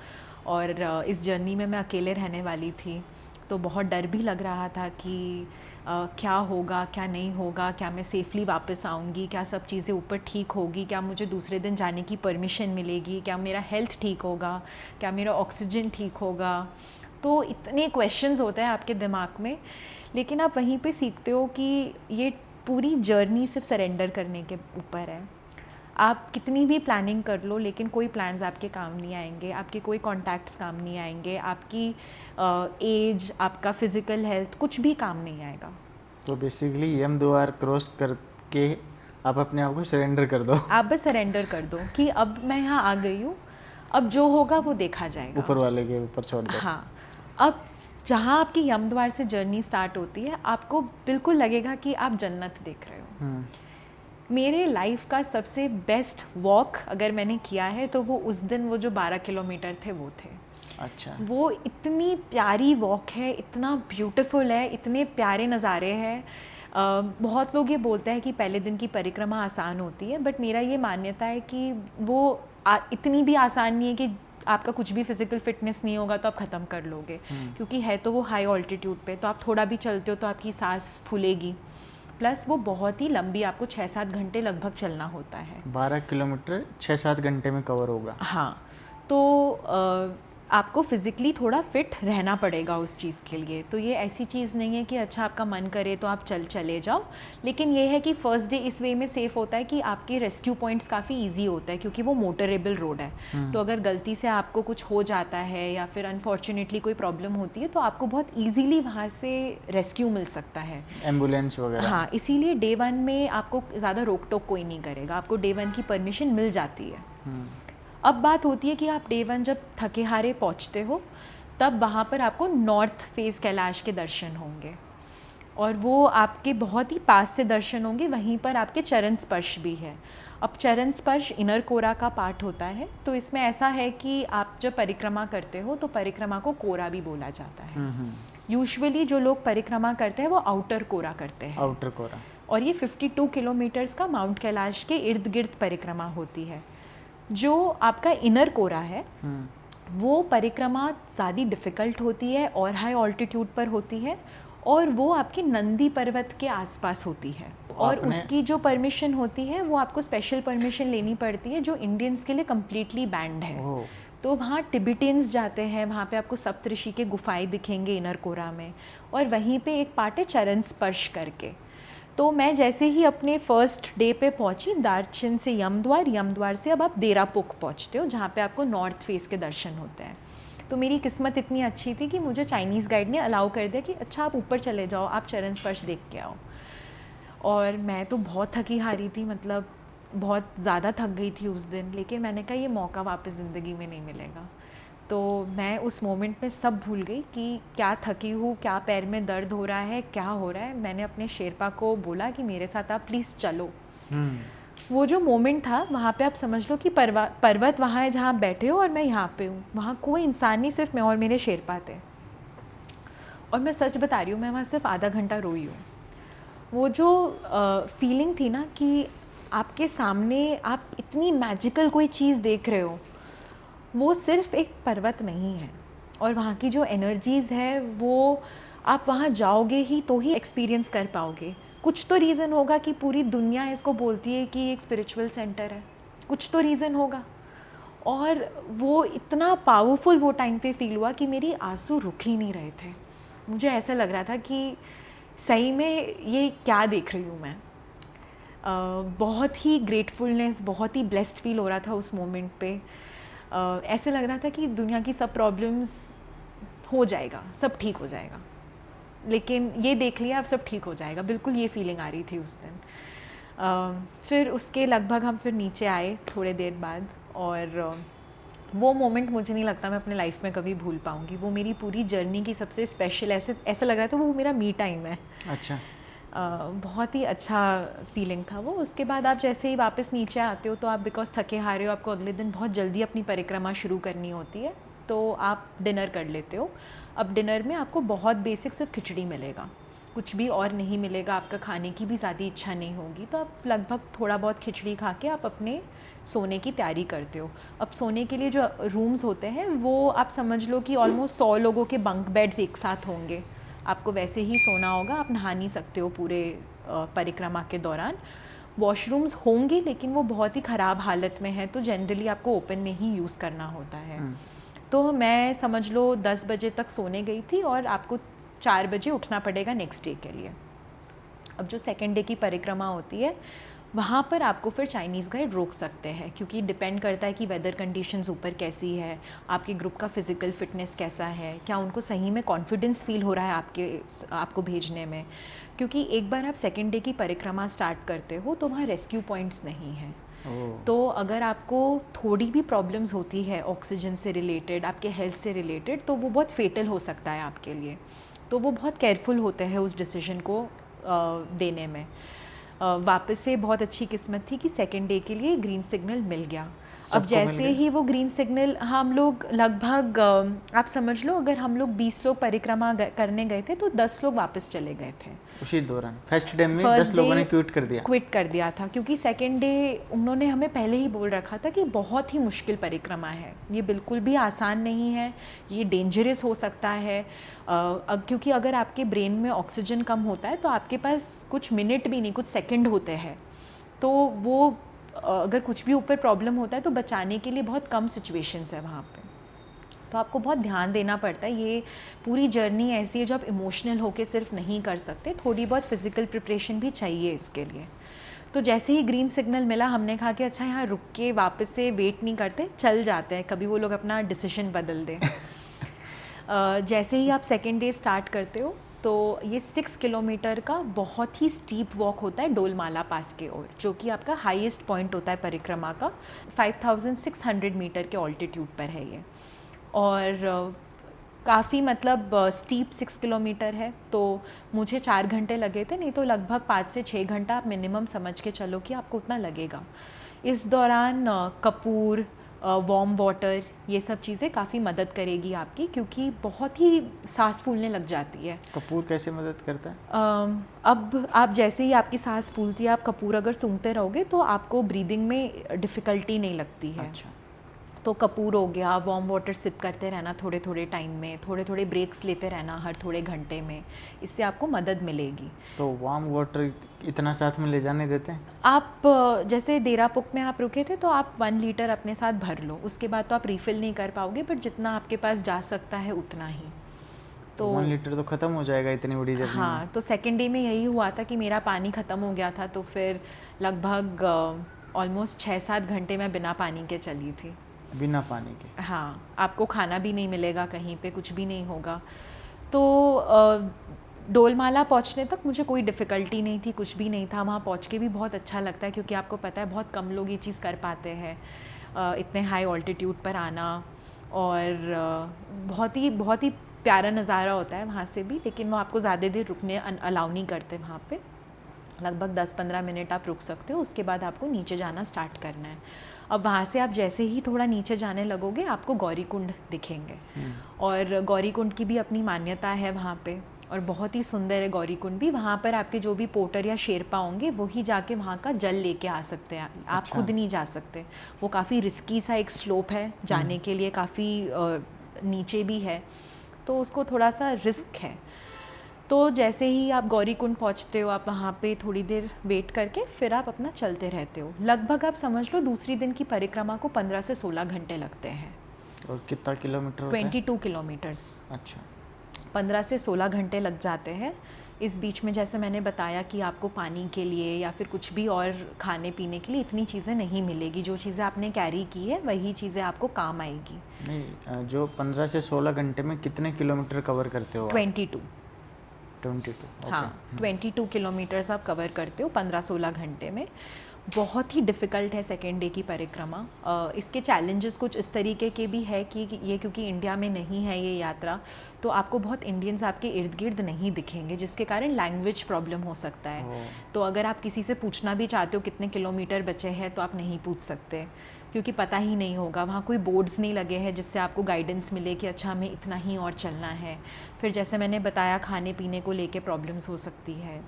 और इस जर्नी में मैं अकेले रहने वाली थी, तो बहुत डर भी लग रहा था कि क्या होगा क्या नहीं होगा, क्या मैं सेफ़ली वापस आऊँगी, क्या सब चीज़ें ऊपर ठीक होगी, क्या मुझे दूसरे दिन जाने की परमिशन मिलेगी, क्या मेरा हेल्थ ठीक होगा, क्या मेरा ऑक्सीजन ठीक होगा। तो इतने क्वेश्चंस होते हैं आपके दिमाग में, लेकिन आप वहीं पे सीखते हो कि ये पूरी जर्नी सिर्फ सरेंडर करने के ऊपर है। आप कितनी भी प्लानिंग कर लो लेकिन कोई प्लान्स आपके काम नहीं आएंगे, आपके कोई कॉन्टैक्ट्स काम नहीं आएंगे, आपकी एज, आपका फ़िज़िकल हेल्थ कुछ भी काम नहीं आएगा। तो बेसिकली यमद्वार क्रॉस करके आप अपने आप को सरेंडर कर दो। आप बस सरेंडर कर दो कि अब मैं यहाँ आ गई हूँ, अब जो होगा वो देखा जाएगा, ऊपर वाले के ऊपर छोड़ दो। हाँ, अब जहाँ आपकी यमद्वार से जर्नी स्टार्ट होती है आपको बिल्कुल लगेगा कि आप जन्नत देख रहे हो। मेरे लाइफ का सबसे बेस्ट वॉक अगर मैंने किया है तो वो उस दिन वो जो 12 किलोमीटर थे वो थे। अच्छा, वो इतनी प्यारी वॉक है, इतना ब्यूटीफुल है, इतने प्यारे नज़ारे हैं। बहुत लोग ये बोलते हैं कि पहले दिन की परिक्रमा आसान होती है, बट मेरा ये मान्यता है कि वो इतनी भी आसान नहीं है कि आपका कुछ भी फिजिकल फिटनेस नहीं होगा तो आप ख़त्म कर लोगे, क्योंकि है तो वो हाई ऑल्टीट्यूड पे, तो आप थोड़ा भी चलते हो तो आपकी सांस फूलेगी, प्लस वो बहुत ही लंबी, आपको 6-7 घंटे लगभग चलना होता है। 12 किलोमीटर 6-7 घंटे में कवर होगा। हाँ, तो आपको फिज़िकली थोड़ा फिट रहना पड़ेगा उस चीज़ के लिए। तो ये ऐसी चीज़ नहीं है कि अच्छा आपका मन करे तो आप चले जाओ, लेकिन ये है कि फ़र्स्ट डे इस वे में सेफ़ होता है कि आपके रेस्क्यू पॉइंट्स काफ़ी इजी होता है, क्योंकि वो मोटरेबल रोड है। तो अगर गलती से आपको कुछ हो जाता है या फिर अनफॉर्चुनेटली कोई प्रॉब्लम होती है तो आपको बहुत ईजीली वहाँ से रेस्क्यू मिल सकता है, एम्बुलेंस वगैरह। हाँ, इसीलिए डे 1 में आपको ज़्यादा रोक टोक कोई नहीं करेगा, आपको डे 1 की परमिशन मिल जाती है। अब बात होती है कि आप डे 1 जब थके हारे पहुँचते हो तब वहाँ पर आपको नॉर्थ फेस कैलाश के दर्शन होंगे, और वो आपके बहुत ही पास से दर्शन होंगे। वहीं पर आपके चरण स्पर्श भी है। अब चरण स्पर्श इनर कोरा का पार्ट होता है, तो इसमें ऐसा है कि आप जब परिक्रमा करते हो तो परिक्रमा को कोरा भी बोला जाता है। यूजुअली जो लोग परिक्रमा करते हैं वो आउटर कोरा करते हैं, आउटर कोरा, और ये 52 किलोमीटर्स का माउंट कैलाश के इर्द गिर्द परिक्रमा होती है। जो आपका इनर कोरा है वो परिक्रमा ज़्यादा डिफ़िकल्ट होती है और हाई ऑल्टीट्यूड पर होती है, और वो आपके नंदी पर्वत के आसपास होती है, और उसकी जो परमिशन होती है वो आपको स्पेशल परमिशन लेनी पड़ती है, जो इंडियंस के लिए कम्प्लीटली बैंड है। तो वहाँ टिबेटियंस जाते हैं, वहाँ पे आपको सप्तऋषि के गुफाएं दिखेंगे इनर कोरा में, और वहीं पे एक पार्ट है चरण स्पर्श करके। तो मैं जैसे ही अपने फर्स्ट डे पे पहुंची, दार्चन से यमद्वार से अब आप देरापुख पहुंचते हो, जहाँ पे आपको नॉर्थ फेस के दर्शन होते हैं। तो मेरी किस्मत इतनी अच्छी थी कि मुझे चाइनीज़ गाइड ने अलाउ कर दिया कि अच्छा आप ऊपर चले जाओ, आप चरण स्पर्श देख के आओ। और मैं तो बहुत थकी हारी थी, मतलब बहुत ज़्यादा थक गई थी उस दिन, लेकिन मैंने कहा ये मौका वापस ज़िंदगी में नहीं मिलेगा। तो मैं उस मोमेंट में सब भूल गई कि क्या थकी हूँ, क्या पैर में दर्द हो रहा है, क्या हो रहा है। मैंने अपने शेरपा को बोला कि मेरे साथ आप प्लीज़ चलो। वो जो मोमेंट था वहाँ पे आप समझ लो कि पर्वत वहाँ है जहाँ आप बैठे हो और मैं यहाँ पे हूँ, वहाँ कोई इंसान नहीं, सिर्फ मैं और मेरे शेरपा थे। और मैं सच बता रही हूँ, मैं वहाँ सिर्फ आधा घंटा रोई हूँ। वो जो फीलिंग थी ना कि आपके सामने आप इतनी मैजिकल कोई चीज़ देख रहे हो, वो सिर्फ एक पर्वत नहीं है, और वहाँ की जो एनर्जीज़ है वो आप वहाँ जाओगे ही तो ही एक्सपीरियंस कर पाओगे। कुछ तो रीज़न होगा कि पूरी दुनिया इसको बोलती है कि एक स्पिरिचुअल सेंटर है, कुछ तो रीज़न होगा। और वो इतना पावरफुल वो टाइम पे फील हुआ कि मेरी आंसू रुक ही नहीं रहे थे। मुझे ऐसा लग रहा था कि सही में ये क्या देख रही हूँ मैं। बहुत ही ग्रेटफुलनेस, बहुत ही ब्लेस्ड फील हो रहा था उस मोमेंट पे। ऐसे लग रहा था कि दुनिया की सब प्रॉब्लम्स हो जाएगा, सब ठीक हो जाएगा, लेकिन ये देख लिया अब सब ठीक हो जाएगा, बिल्कुल ये फीलिंग आ रही थी उस दिन। फिर उसके लगभग हम फिर नीचे आए थोड़े देर बाद, और वो मोमेंट मुझे नहीं लगता मैं अपने लाइफ में कभी भूल पाऊँगी। वो मेरी पूरी जर्नी की सबसे स्पेशल, ऐसा लग रहा था वो मेरा मी टाइम है। अच्छा। बहुत ही अच्छा फीलिंग था वो। उसके बाद आप जैसे ही वापस नीचे आते हो तो आप बिकॉज थके हारे हो, आपको अगले दिन बहुत जल्दी अपनी परिक्रमा शुरू करनी होती है, तो आप डिनर कर लेते हो। अब डिनर में आपको बहुत बेसिक सिर्फ खिचड़ी मिलेगा, कुछ भी और नहीं मिलेगा, आपका खाने की भी ज़्यादा इच्छा नहीं होगी, तो आप लगभग थोड़ा बहुत खिचड़ी खा के आप अपने सोने की तैयारी करते हो। अब सोने के लिए जो रूम्स होते हैं वो आप समझ लो कि ऑलमोस्ट 100 लोगों के बंक बेड्स एक साथ होंगे, आपको वैसे ही सोना होगा, आप नहा नहीं सकते हो पूरे परिक्रमा के दौरान। वॉशरूम्स होंगे लेकिन वो बहुत ही ख़राब हालत में है, तो जनरली आपको ओपन में ही यूज़ करना होता है। तो मैं समझ लो 10 बजे तक सोने गई थी और आपको 4 बजे उठना पड़ेगा नेक्स्ट डे के लिए। अब जो सेकेंड डे की परिक्रमा होती है वहाँ पर आपको फिर चाइनीज़ गाइड रोक सकते हैं, क्योंकि डिपेंड करता है कि वेदर कंडीशंस ऊपर कैसी है, आपके ग्रुप का फिज़िकल फिटनेस कैसा है, क्या उनको सही में कॉन्फिडेंस फील हो रहा है आपको भेजने में। क्योंकि एक बार आप सेकेंड डे की परिक्रमा स्टार्ट करते हो तो वहाँ रेस्क्यू पॉइंट्स नहीं हैं। तो अगर आपको थोड़ी भी प्रॉब्लम्स होती है ऑक्सीजन से रिलेटेड, आपके हेल्थ से रिलेटेड, तो वो बहुत फेटल हो सकता है आपके लिए। तो वो बहुत केयरफुल होते हैं उस डिसीजन को देने में। वापस से बहुत अच्छी किस्मत थी कि सेकेंड डे के लिए ग्रीन सिग्नल मिल गया। अब सबको मिल जैसे गया? ही वो ग्रीन सिग्नल, हम लोग लगभग आप समझ लो अगर हम लोग 20 लोग परिक्रमा करने गए थे तो 10 लोग वापस चले गए थे। उसी दौरान फर्स्ट डे में First 10 लोगों ने day क्विट कर दिया। था क्योंकि सेकेंड डे उन्होंने हमें पहले ही बोल रखा था कि बहुत ही मुश्किल परिक्रमा है, ये बिल्कुल भी आसान नहीं है, ये डेंजरस हो सकता है। क्योंकि अगर आपके ब्रेन में ऑक्सीजन कम होता है तो आपके पास कुछ मिनट भी नहीं, कुछ सेकंड होते हैं, तो वो अगर कुछ भी ऊपर प्रॉब्लम होता है तो बचाने के लिए बहुत कम सिचुएशंस है वहाँ पे। तो आपको बहुत ध्यान देना पड़ता है। ये पूरी जर्नी ऐसी है जो आप इमोशनल होके सिर्फ नहीं कर सकते, थोड़ी बहुत फिजिकल प्रिपरेशन भी चाहिए इसके लिए। तो जैसे ही ग्रीन सिग्नल मिला हमने कहा कि अच्छा यहाँ रुक के वापस से वेट नहीं करते, चल जाते हैं, कभी वो लोग अपना डिसीजन बदल दें। जैसे ही आप सेकेंड डे स्टार्ट करते हो तो ये 6 किलोमीटर का बहुत ही स्टीप वॉक होता है डोलमाला पास के ओर, जो कि आपका हाईएस्ट पॉइंट होता है परिक्रमा का। 5600 मीटर के ऑल्टीट्यूड पर है ये, और काफ़ी मतलब स्टीप 6 किलोमीटर है। तो मुझे 4 घंटे लगे थे, नहीं तो लगभग 5 से 6 घंटा आप मिनिमम समझ के चलो कि आपको उतना लगेगा। इस दौरान कपूर, वार्म वाटर, ये सब चीज़ें काफ़ी मदद करेगी आपकी, क्योंकि बहुत ही सांस फूलने लग जाती है। कपूर कैसे मदद करता है? अब आप जैसे ही आपकी सांस फूलती है, आप कपूर अगर सूंघते रहोगे तो आपको ब्रीदिंग में डिफ़िकल्टी नहीं लगती है। अच्छा। तो कपूर हो गया, वार्म वाटर सिप करते रहना थोड़े थोड़े टाइम में, थोड़े थोड़े ब्रेक्स लेते रहना हर थोड़े घंटे में, इससे आपको मदद मिलेगी। तो वार्म वाटर इतना साथ में ले जाने देते हैं? आप जैसे देरापुक में आप रुके थे तो आप 1 लीटर अपने साथ भर लो, उसके बाद तो आप रिफ़िल नहीं कर पाओगे, बट जितना आपके पास जा सकता है उतना ही। तो 1 लीटर तो ख़त्म हो जाएगा इतनी बड़ी जर्नी में। हाँ, तो सेकेंड डे में यही हुआ था कि मेरा पानी ख़त्म हो गया था, तो फिर लगभग ऑलमोस्ट 6-7 घंटे मैं बिना पानी के चली थी। बिना पानी के? हाँ, आपको खाना भी नहीं मिलेगा कहीं पे, कुछ भी नहीं होगा। तो डोलमाला पहुँचने तक मुझे कोई डिफ़िकल्टी नहीं थी, कुछ भी नहीं था। वहाँ पहुँच के भी बहुत अच्छा लगता है, क्योंकि आपको पता है बहुत कम लोग ये चीज़ कर पाते हैं, इतने हाई ऑल्टीट्यूड पर आना, और बहुत ही प्यारा नज़ारा होता है वहाँ से भी। लेकिन वो आपको ज़्यादा देर रुकने अलाउ नहीं करते वहाँ पे, लगभग 10-15 मिनट आप रुक सकते हो, उसके बाद आपको नीचे जाना स्टार्ट करना है। अब वहाँ से आप जैसे ही थोड़ा नीचे जाने लगोगे आपको गौरीकुंड दिखेंगे, और गौरीकुंड की भी अपनी मान्यता है वहाँ पे, और बहुत ही सुंदर है गौरीकुंड भी। वहाँ पर आपके जो भी पोर्टर या शेरपा होंगे वही जाके वहाँ का जल लेके आ सकते हैं, आप अच्छा। खुद नहीं जा सकते। वो काफ़ी रिस्की सा एक स्लोप है जाने के लिए, काफ़ी नीचे भी है, तो उसको थोड़ा सा रिस्क है। तो जैसे ही आप गौरीकुंड पहुंचते हो, आप वहाँ पे थोड़ी देर वेट करके फिर आप अपना चलते रहते हो। लगभग आप समझ लो दूसरी दिन की परिक्रमा को 15 से 16 घंटे लगते हैं। और कितना किलोमीटर होता है? 22 किलोमीटर्स। अच्छा। 15 से 16 घंटे लग जाते हैं। इस बीच में जैसे मैंने बताया कि आपको पानी के लिए या फिर कुछ भी और खाने पीने के लिए इतनी चीज़ें नहीं मिलेगी। जो चीज़ें आपने कैरी की है वही चीज़ें आपको काम आएगी। नहीं, जो 15 से 16 घंटे में कितने किलोमीटर कवर करते हो आप? 22। 22। हाँ, 22 किलोमीटर्स आप कवर करते हो 15-16 घंटे में। बहुत ही डिफ़िकल्ट है सेकेंड डे की परिक्रमा। इसके चैलेंजेस कुछ इस तरीके के भी है कि ये क्योंकि इंडिया में नहीं है ये यात्रा, तो आपको बहुत इंडियंस आपके इर्द गिर्द नहीं दिखेंगे, जिसके कारण लैंग्वेज प्रॉब्लम हो सकता है। तो अगर आप किसी से पूछना भी चाहते हो कितने किलोमीटर बचे हैं तो आप नहीं पूछ सकते, क्योंकि पता ही नहीं होगा। वहाँ कोई बोर्ड्स नहीं लगे हैं जिससे आपको गाइडेंस मिले कि अच्छा हमें इतना ही और चलना है। फिर जैसे मैंने बताया खाने पीने को लेके प्रॉब्लम्स हो सकती है।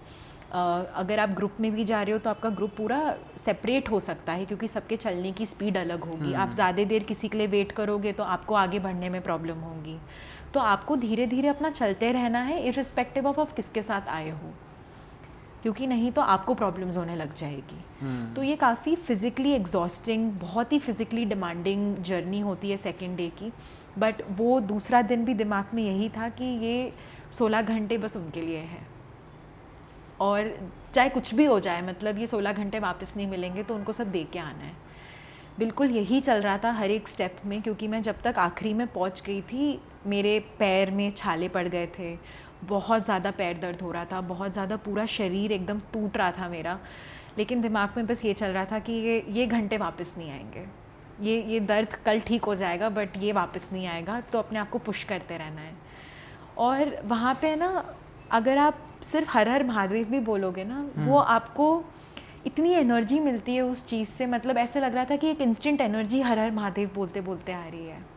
अगर आप ग्रुप में भी जा रहे हो तो आपका ग्रुप पूरा सेपरेट हो सकता है, क्योंकि सबके चलने की स्पीड अलग होगी। आप ज़्यादा देर किसी के लिए वेट करोगे तो आपको आगे बढ़ने में प्रॉब्लम होगी। तो आपको धीरे धीरे अपना चलते रहना है, इर्रिस्पेक्टिव ऑफ आप किसके साथ आए हो, क्योंकि नहीं तो आपको प्रॉब्लम्स होने लग जाएगी। तो ये काफ़ी फिज़िकली एग्जॉस्टिंग, बहुत ही फिज़िकली डिमांडिंग जर्नी होती है सेकेंड डे की। बट वो दूसरा दिन भी दिमाग में यही था कि ये 16 घंटे बस उनके लिए है, और चाहे कुछ भी हो जाए, मतलब ये 16 घंटे वापस नहीं मिलेंगे तो उनको सब दे के आना है। बिल्कुल यही चल रहा था हर एक स्टेप में, क्योंकि मैं जब तक आखिरी में पहुंच गई थी मेरे पैर में छाले पड़ गए थे, बहुत ज़्यादा पैर दर्द हो रहा था, बहुत ज़्यादा पूरा शरीर एकदम टूट रहा था मेरा। लेकिन दिमाग में बस ये चल रहा था कि ये घंटे वापस नहीं आएंगे, ये दर्द कल ठीक हो जाएगा बट ये वापस नहीं आएगा, तो अपने आप को पुश करते रहना है। और वहाँ पे ना अगर आप सिर्फ हर हर महादेव भी बोलोगे ना, वो आपको इतनी एनर्जी मिलती है उस चीज़ से, मतलब ऐसे लग रहा था कि एक इंस्टेंट एनर्जी हर हर महादेव बोलते बोलते आ रही है।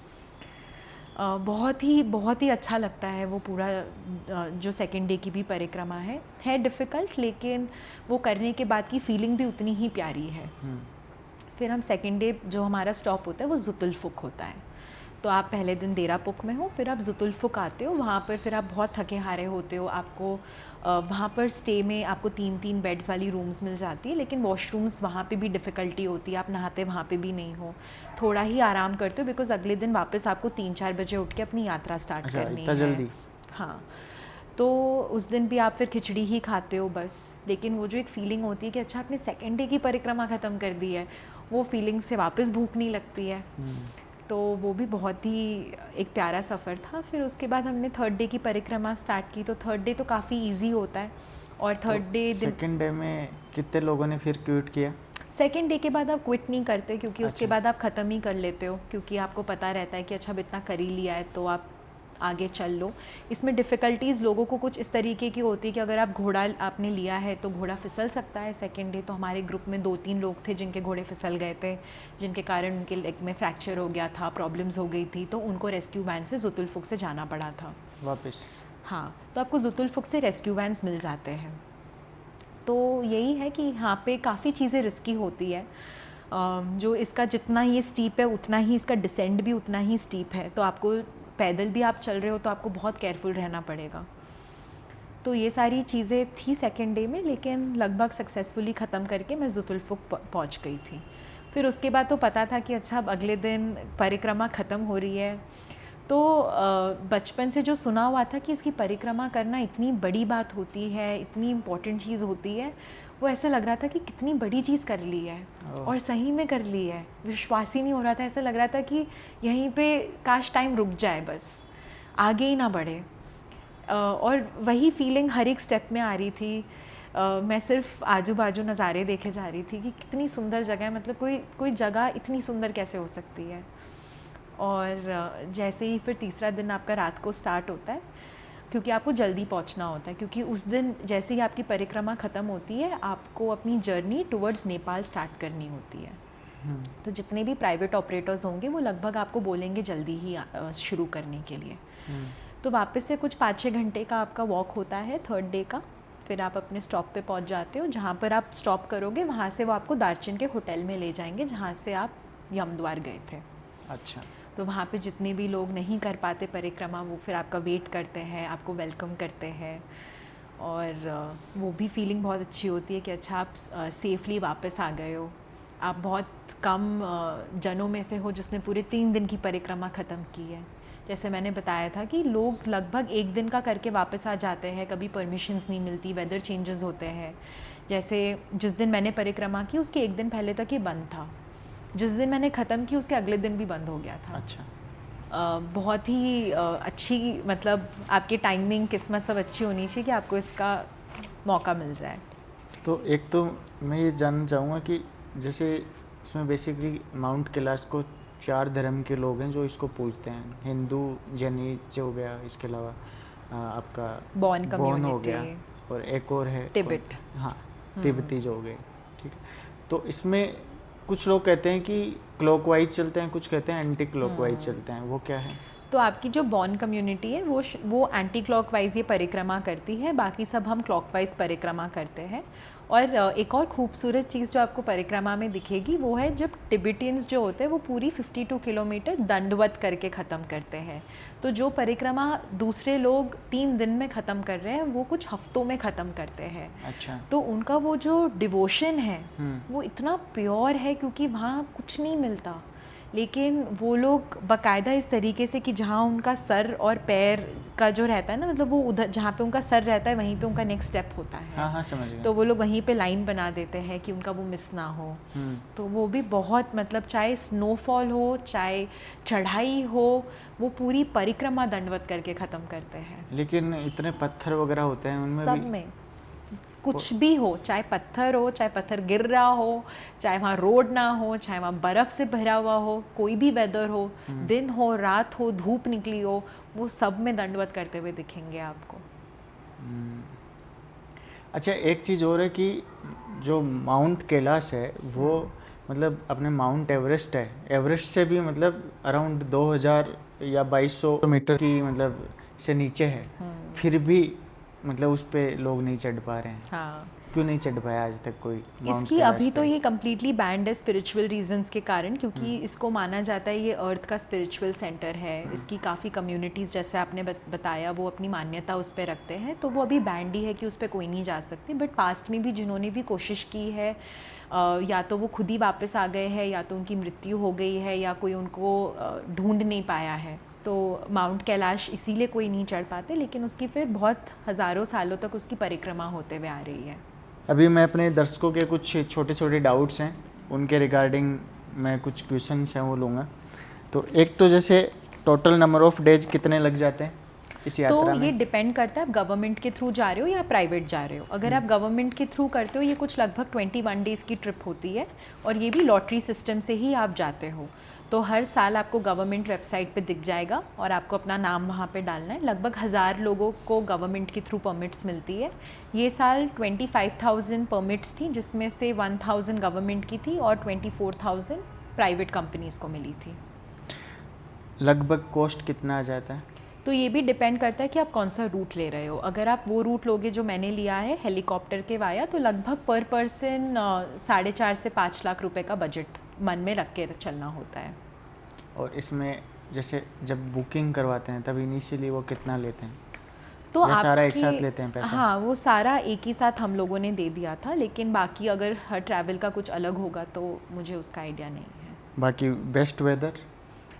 बहुत ही अच्छा लगता है वो पूरा जो सेकेंड डे की भी परिक्रमा है डिफ़िकल्ट, लेकिन वो करने के बाद की फीलिंग भी उतनी ही प्यारी है। फिर हम सेकेंड डे जो हमारा स्टॉप होता है वो जुतुल्फुक होता है। तो आप पहले दिन देरापुक में हो, फिर आप जुतुल्फुक आते हो, वहाँ पर फिर आप बहुत थके हारे होते हो। आपको वहाँ पर स्टे में आपको 3-3 बेड्स वाली रूम्स मिल जाती है, लेकिन वॉशरूम्स वहाँ पे भी डिफ़िकल्टी होती है, आप नहाते वहाँ पे भी नहीं हो, थोड़ा ही आराम करते हो, बिकॉज़ अगले दिन वापस आपको 3-4 बजे उठ के अपनी यात्रा स्टार्ट करनी है। जल्दी? हाँ, तो उस दिन भी आप फिर खिचड़ी ही खाते हो बस। लेकिन वो जो एक फ़ीलिंग होती है कि अच्छा आपने सेकेंड डे की परिक्रमा ख़त्म कर दी है, वो फीलिंग से वापस भूख नहीं लगती है। तो वो भी बहुत ही एक प्यारा सफ़र था। फिर उसके बाद हमने थर्ड डे की परिक्रमा स्टार्ट की। तो थर्ड डे तो काफ़ी इजी होता है, और थर्ड डे सेकेंड डे में कितने लोगों ने फिर क्विट किया? सेकेंड डे के बाद आप क्विट नहीं करते, क्योंकि उसके बाद आप ख़त्म ही कर लेते हो, क्योंकि आपको पता रहता है कि अच्छा अब इतना कर ही लिया है तो आप आगे चल लो। इसमें डिफ़िकल्टीज़ लोगों को कुछ इस तरीके की होती है कि अगर आप घोड़ा आपने लिया है तो घोड़ा फिसल सकता है सेकेंड डे। तो हमारे ग्रुप में 2-3 लोग थे जिनके घोड़े फिसल गए थे, जिनके कारण उनके लेग में फ्रैक्चर हो गया था, प्रॉब्लम्स हो गई थी, तो उनको रेस्क्यू वैन से जुतुल्फुक से जाना पड़ा था वापस। हाँ, तो आपको जुतुल्फुक से रेस्क्यू वैन्स मिल जाते हैं। तो यही है कि यहाँ पे काफ़ी चीज़ें रिस्की होती है। जो इसका जितना ये स्टीप है उतना ही इसका डिसेंड भी उतना ही स्टीप है, तो आपको पैदल भी आप चल रहे हो तो आपको बहुत केयरफुल रहना पड़ेगा। तो ये सारी चीज़ें थी सेकेंड डे में, लेकिन लगभग सक्सेसफुली ख़त्म करके मैं जुतुल्फुक पहुँच गई थी। फिर उसके बाद तो पता था कि अच्छा अब अगले दिन परिक्रमा ख़त्म हो रही है। तो बचपन से जो सुना हुआ था कि इसकी परिक्रमा करना इतनी बड़ी बात होती है, इतनी इम्पोर्टेंट चीज़ होती है, वो ऐसा लग रहा था कि कितनी बड़ी चीज़ कर ली है और सही में कर ली है। विश्वास ही नहीं हो रहा था, ऐसा लग रहा था कि यहीं पे काश टाइम रुक जाए, बस आगे ही ना बढ़े। और वही फीलिंग हर एक स्टेप में आ रही थी। मैं सिर्फ आजू बाजू नज़ारे देखे जा रही थी कि कितनी सुंदर जगह है, मतलब कोई जगह इतनी सुंदर कैसे हो सकती है। और जैसे ही फिर तीसरा दिन आपका रात को स्टार्ट होता है, क्योंकि आपको जल्दी पहुंचना होता है, क्योंकि उस दिन जैसे ही आपकी परिक्रमा ख़त्म होती है आपको अपनी जर्नी टुवर्ड्स नेपाल स्टार्ट करनी होती है। तो जितने भी प्राइवेट ऑपरेटर्स होंगे वो लगभग आपको बोलेंगे जल्दी ही शुरू करने के लिए। तो वापस से कुछ 5-6 घंटे का आपका वॉक होता है थर्ड डे का। फिर आप अपने स्टॉप पे पहुंच जाते हो, जहाँ पर आप स्टॉप करोगे वहाँ से वो आपको दार्जिलिंग के होटल में ले जाएंगे जहाँ से आप यमद्वार गए थे। अच्छा। तो वहाँ पे जितने भी लोग नहीं कर पाते परिक्रमा वो फिर आपका वेट करते हैं, आपको वेलकम करते हैं, और वो भी फीलिंग बहुत अच्छी होती है कि अच्छा आप सेफली वापस आ गए हो। आप बहुत कम जनों में से हो जिसने पूरे 3 दिन की परिक्रमा ख़त्म की है। जैसे मैंने बताया था कि लोग लगभग 1 दिन का करके वापस आ जाते हैं, कभी परमिशंस नहीं मिलती, वेदर चेंजेस होते हैं। जैसे जिस दिन मैंने परिक्रमा की उसके 1 दिन पहले तक ये बंद था, जिस दिन मैंने ख़त्म की उसके अगले दिन भी बंद हो गया था। अच्छा। बहुत ही अच्छी, मतलब आपकी टाइमिंग किस्मत सब अच्छी होनी चाहिए कि आपको इसका मौका मिल जाए। तो एक तो मैं ये जानना चाहूँगा कि जैसे इसमें बेसिकली माउंट कैलाश को 4 धर्म के लोग हैं जो इसको पूजते हैं, हिंदू, जैनी हो गया, इसके अलावा आपका बॉन हो गया, कम्युनिटी और एक और है तिब्बत। हाँ, तिब्बती जो हो गए। ठीक है, तो इसमें कुछ लोग कहते हैं कि क्लॉकवाइज चलते हैं, कुछ कहते हैं एंटी क्लॉकवाइज चलते हैं, वो क्या है? तो आपकी जो बॉन कम्युनिटी है वो एंटी क्लॉकवाइज ये परिक्रमा करती है, बाकी सब हम क्लॉकवाइज परिक्रमा करते हैं। और एक और खूबसूरत चीज़ जो आपको परिक्रमा में दिखेगी वो है जब तिब्बतियंस जो होते हैं वो पूरी 52 किलोमीटर दंडवत करके ख़त्म करते हैं। तो जो परिक्रमा दूसरे लोग 3 दिन में ख़त्म कर रहे हैं वो कुछ हफ्तों में ख़त्म करते हैं। अच्छा। तो उनका वो जो डिवोशन है वो इतना प्योर है, क्योंकि वहाँ कुछ नहीं मिलता, लेकिन वो लोग बाकायदा इस तरीके से कि जहाँ उनका सर और पैर का जो रहता है ना, मतलब वो उधर जहाँ पे उनका सर रहता है वहीं पे उनका नेक्स्ट स्टेप होता है। हाँ हाँ, समझ गया। तो वो लोग वहीं पे लाइन बना देते हैं कि उनका वो मिस ना हो। तो वो भी बहुत, मतलब चाहे स्नोफॉल हो चाहे चढ़ाई हो, वो पूरी परिक्रमा दंडवत करके ख़त्म करते हैं। लेकिन इतने पत्थर वगैरह होते हैं उनमें सब भी में कुछ भी हो, चाहे पत्थर गिर रहा हो, चाहे वहाँ रोड ना हो, चाहे वहाँ बर्फ़ से भरा हुआ हो, कोई भी वेदर हो, दिन हो रात हो, धूप निकली हो, वो सब में दंडवत करते हुए दिखेंगे आपको। अच्छा, एक चीज़ और है कि जो माउंट कैलाश है वो मतलब अपने माउंट एवरेस्ट है, एवरेस्ट से भी मतलब अराउंड 2000 या 2200 मीटर की मतलब से नीचे है, फिर भी मतलब उस पे लोग नहीं चढ़ पा रहे हैं। हाँ, क्यों नहीं चढ़ पाया आज तक कोई माउंट इसकी कैलाश अभी तो पे? ये कम्प्लीटली बैंड है स्पिरिचुअल रीजंस के कारण, क्योंकि इसको माना जाता है ये अर्थ का स्पिरिचुअल सेंटर है। इसकी काफ़ी कम्युनिटीज़, जैसे आपने बताया, वो अपनी मान्यता उस पर रखते हैं, तो वो अभी बैंड ही है कि उस पर कोई नहीं जा सकते। बट पास्ट में भी जिन्होंने भी कोशिश की है, या तो वो खुद ही वापस आ गए हैं, या तो उनकी मृत्यु हो गई है, या कोई उनको ढूंढ नहीं पाया है। तो माउंट कैलाश इसीलिए कोई नहीं चढ़ पाते, लेकिन उसकी फिर बहुत हज़ारों सालों तक उसकी परिक्रमा होते हुए आ रही है। अभी मैं अपने दर्शकों के कुछ छोटे छोटे डाउट्स हैं उनके रिगार्डिंग मैं कुछ क्वेश्चंस हैं वो लूँगा। तो एक तो जैसे टोटल नंबर ऑफ डेज कितने लग जाते हैं इस तो यात्रा में? ये डिपेंड करता है आप गवर्नमेंट के थ्रू जा रहे हो या प्राइवेट जा रहे हो। अगर आप गवर्नमेंट के थ्रू करते हो, ये कुछ लगभग 21 डेज़ की ट्रिप होती है, और ये भी लॉटरी सिस्टम से ही आप जाते हो। तो हर साल आपको गवर्नमेंट वेबसाइट पे दिख जाएगा और आपको अपना नाम वहाँ पे डालना है। लगभग 1000 लोगों को गवर्नमेंट के थ्रू परमिट्स मिलती है। ये साल 25,000 परमिट्स थी, जिसमें से 1000 गवर्नमेंट की थी और 24,000 प्राइवेट कंपनीज़ को मिली थी। लगभग कॉस्ट कितना आ जाता है? तो ये भी डिपेंड करता है कि आप कौन सा रूट ले रहे हो। अगर आप वो रूट लोगे जो मैंने लिया है हेलीकॉप्टर के वाया, तो लगभग पर पर्सन 4.5 से 5 लाख रुपए का बजट मन में रख के चलना होता है। और इसमें जैसे जब बुकिंग करवाते हैं तब इनिशियली वो कितना लेते हैं? तो या सारा एक आपकी- साथ लेते हैं पैसा? हाँ, वो सारा एक ही साथ हम लोगों ने दे दिया था, लेकिन बाकी अगर हर ट्रैवल का कुछ अलग होगा तो मुझे उसका आइडिया नहीं है। बाकी बेस्ट वेदर?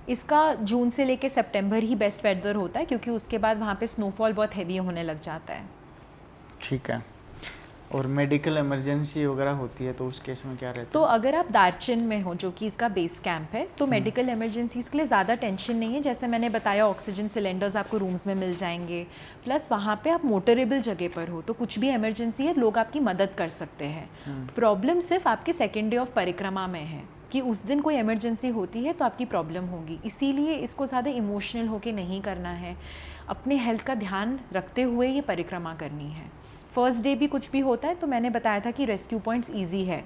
इसका जून से लेके सितंबर ही बेस्ट वेदर होता है, क्योंकि उसके बाद वहाँ पे स्नोफॉल बहुत हैवी होने लग जाता है। ठीक है। और मेडिकल इमरजेंसी वगैरह होती है तो उस केस में क्या रहता तो अगर आप दार्जिलिंग में हो, जो कि इसका बेस कैंप है, तो मेडिकल इमरजेंसीज के लिए ज़्यादा टेंशन नहीं है। जैसे मैंने बताया, ऑक्सीजन सिलेंडर्स आपको रूम्स में मिल जाएंगे, प्लस वहाँ पे आप मोटरेबल जगह पर हो, तो कुछ भी इमरजेंसी है लोग आपकी मदद कर सकते हैं। प्रॉब्लम सिर्फ आपके सेकेंड डे ऑफ परिक्रमा में है कि उस दिन कोई इमरजेंसी होती है तो आपकी प्रॉब्लम होगी। इसीलिए इसको ज़्यादा इमोशनल होके नहीं करना है, अपने हेल्थ का ध्यान रखते हुए ये परिक्रमा करनी है। फर्स्ट डे भी कुछ भी होता है तो मैंने बताया था कि रेस्क्यू पॉइंट्स इजी है।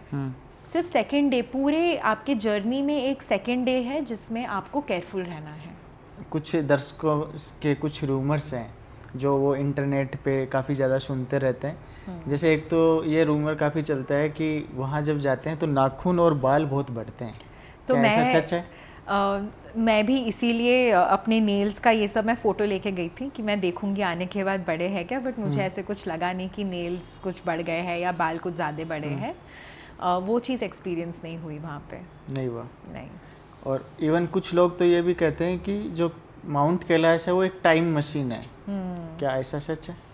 सिर्फ सेकेंड डे, पूरे आपके जर्नी में एक सेकेंड डे है जिसमें आपको केयरफुल रहना है। कुछ दर्शकों के कुछ रूमर्स हैं जो वो इंटरनेट पे काफ़ी ज़्यादा सुनते रहते हैं। जैसे एक तो ये रूमर काफ़ी चलता है कि वहाँ जब जाते हैं तो नाखून और बाल बहुत बढ़ते हैं। तो क्या मैं ऐसा सच है? मैं भी इसीलिए अपने नेल्स का ये सब मैं फ़ोटो लेके गई थी कि मैं देखूंगी आने के बाद बड़े हैं क्या, बट मुझे ऐसे कुछ लगा नहीं कि नेल्स कुछ बढ़ गए हैं या बाल कुछ ज़्यादा बड़े हैं। वो चीज़ एक्सपीरियंस नहीं हुई वहाँ पे। नहीं हुआ। नहीं। और इवन कुछ लोग तो ये भी कहते हैं कि जो माउंट कैलाश है वो एक टाइम मशीन है। क्या ऐसा सच है?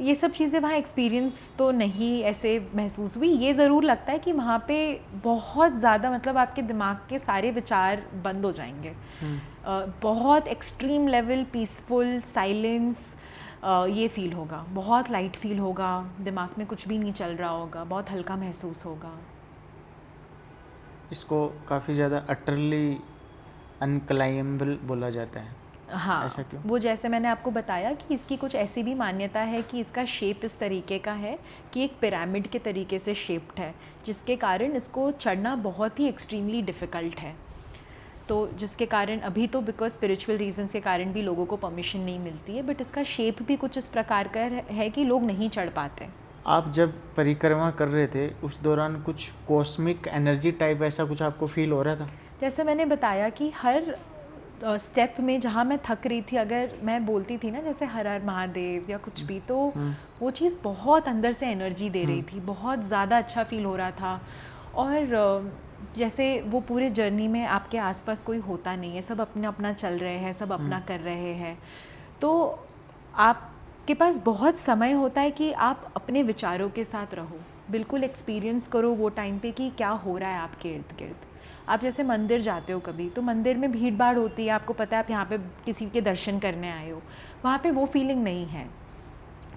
ये सब चीज़ें वहाँ एक्सपीरियंस तो नहीं ऐसे महसूस हुई। ये ज़रूर लगता है कि वहाँ पे बहुत ज़्यादा मतलब आपके दिमाग के सारे विचार बंद हो जाएंगे। बहुत एक्सट्रीम लेवल पीसफुल साइलेंस ये फील होगा, बहुत लाइट फील होगा, दिमाग में कुछ भी नहीं चल रहा होगा, बहुत हल्का महसूस होगा। इसको काफ़ी ज़्यादा अटरली अनक्लाइमेबल बोला जाता है। हाँ, ऐसा क्यों? वो जैसे मैंने आपको बताया कि इसकी कुछ ऐसी भी मान्यता है कि इसका शेप इस तरीके का है कि एक पिरामिड के तरीके से शेप्ड है, जिसके कारण इसको चढ़ना बहुत ही एक्सट्रीमली डिफ़िकल्ट है। तो जिसके कारण अभी तो बिकॉज स्पिरिचुअल रीजंस के कारण भी लोगों को परमिशन नहीं मिलती है, बट इसका शेप भी कुछ इस प्रकार का है कि लोग नहीं चढ़ पाते। आप जब परिक्रमा कर रहे थे उस दौरान कुछ कॉस्मिक एनर्जी टाइप ऐसा कुछ आपको फील हो रहा था? जैसे मैंने बताया कि हर स्टेप में जहाँ मैं थक रही थी, अगर मैं बोलती थी ना जैसे हर हर महादेव या कुछ भी, तो वो चीज़ बहुत अंदर से एनर्जी दे रही थी, बहुत ज़्यादा अच्छा फील हो रहा था। और जैसे वो पूरे जर्नी में आपके आसपास कोई होता नहीं है, सब अपना अपना चल रहे हैं, सब अपना कर रहे हैं, तो आपके पास बहुत समय होता है कि आप अपने विचारों के साथ रहो, बिल्कुल एक्सपीरियंस करो वो टाइम पे कि क्या हो रहा है आपके इर्द गिर्द। आप जैसे मंदिर जाते हो कभी, तो मंदिर में भीड़ भाड़ होती है, आपको पता है आप यहाँ पे किसी के दर्शन करने आए हो, वहाँ पे वो फीलिंग नहीं है,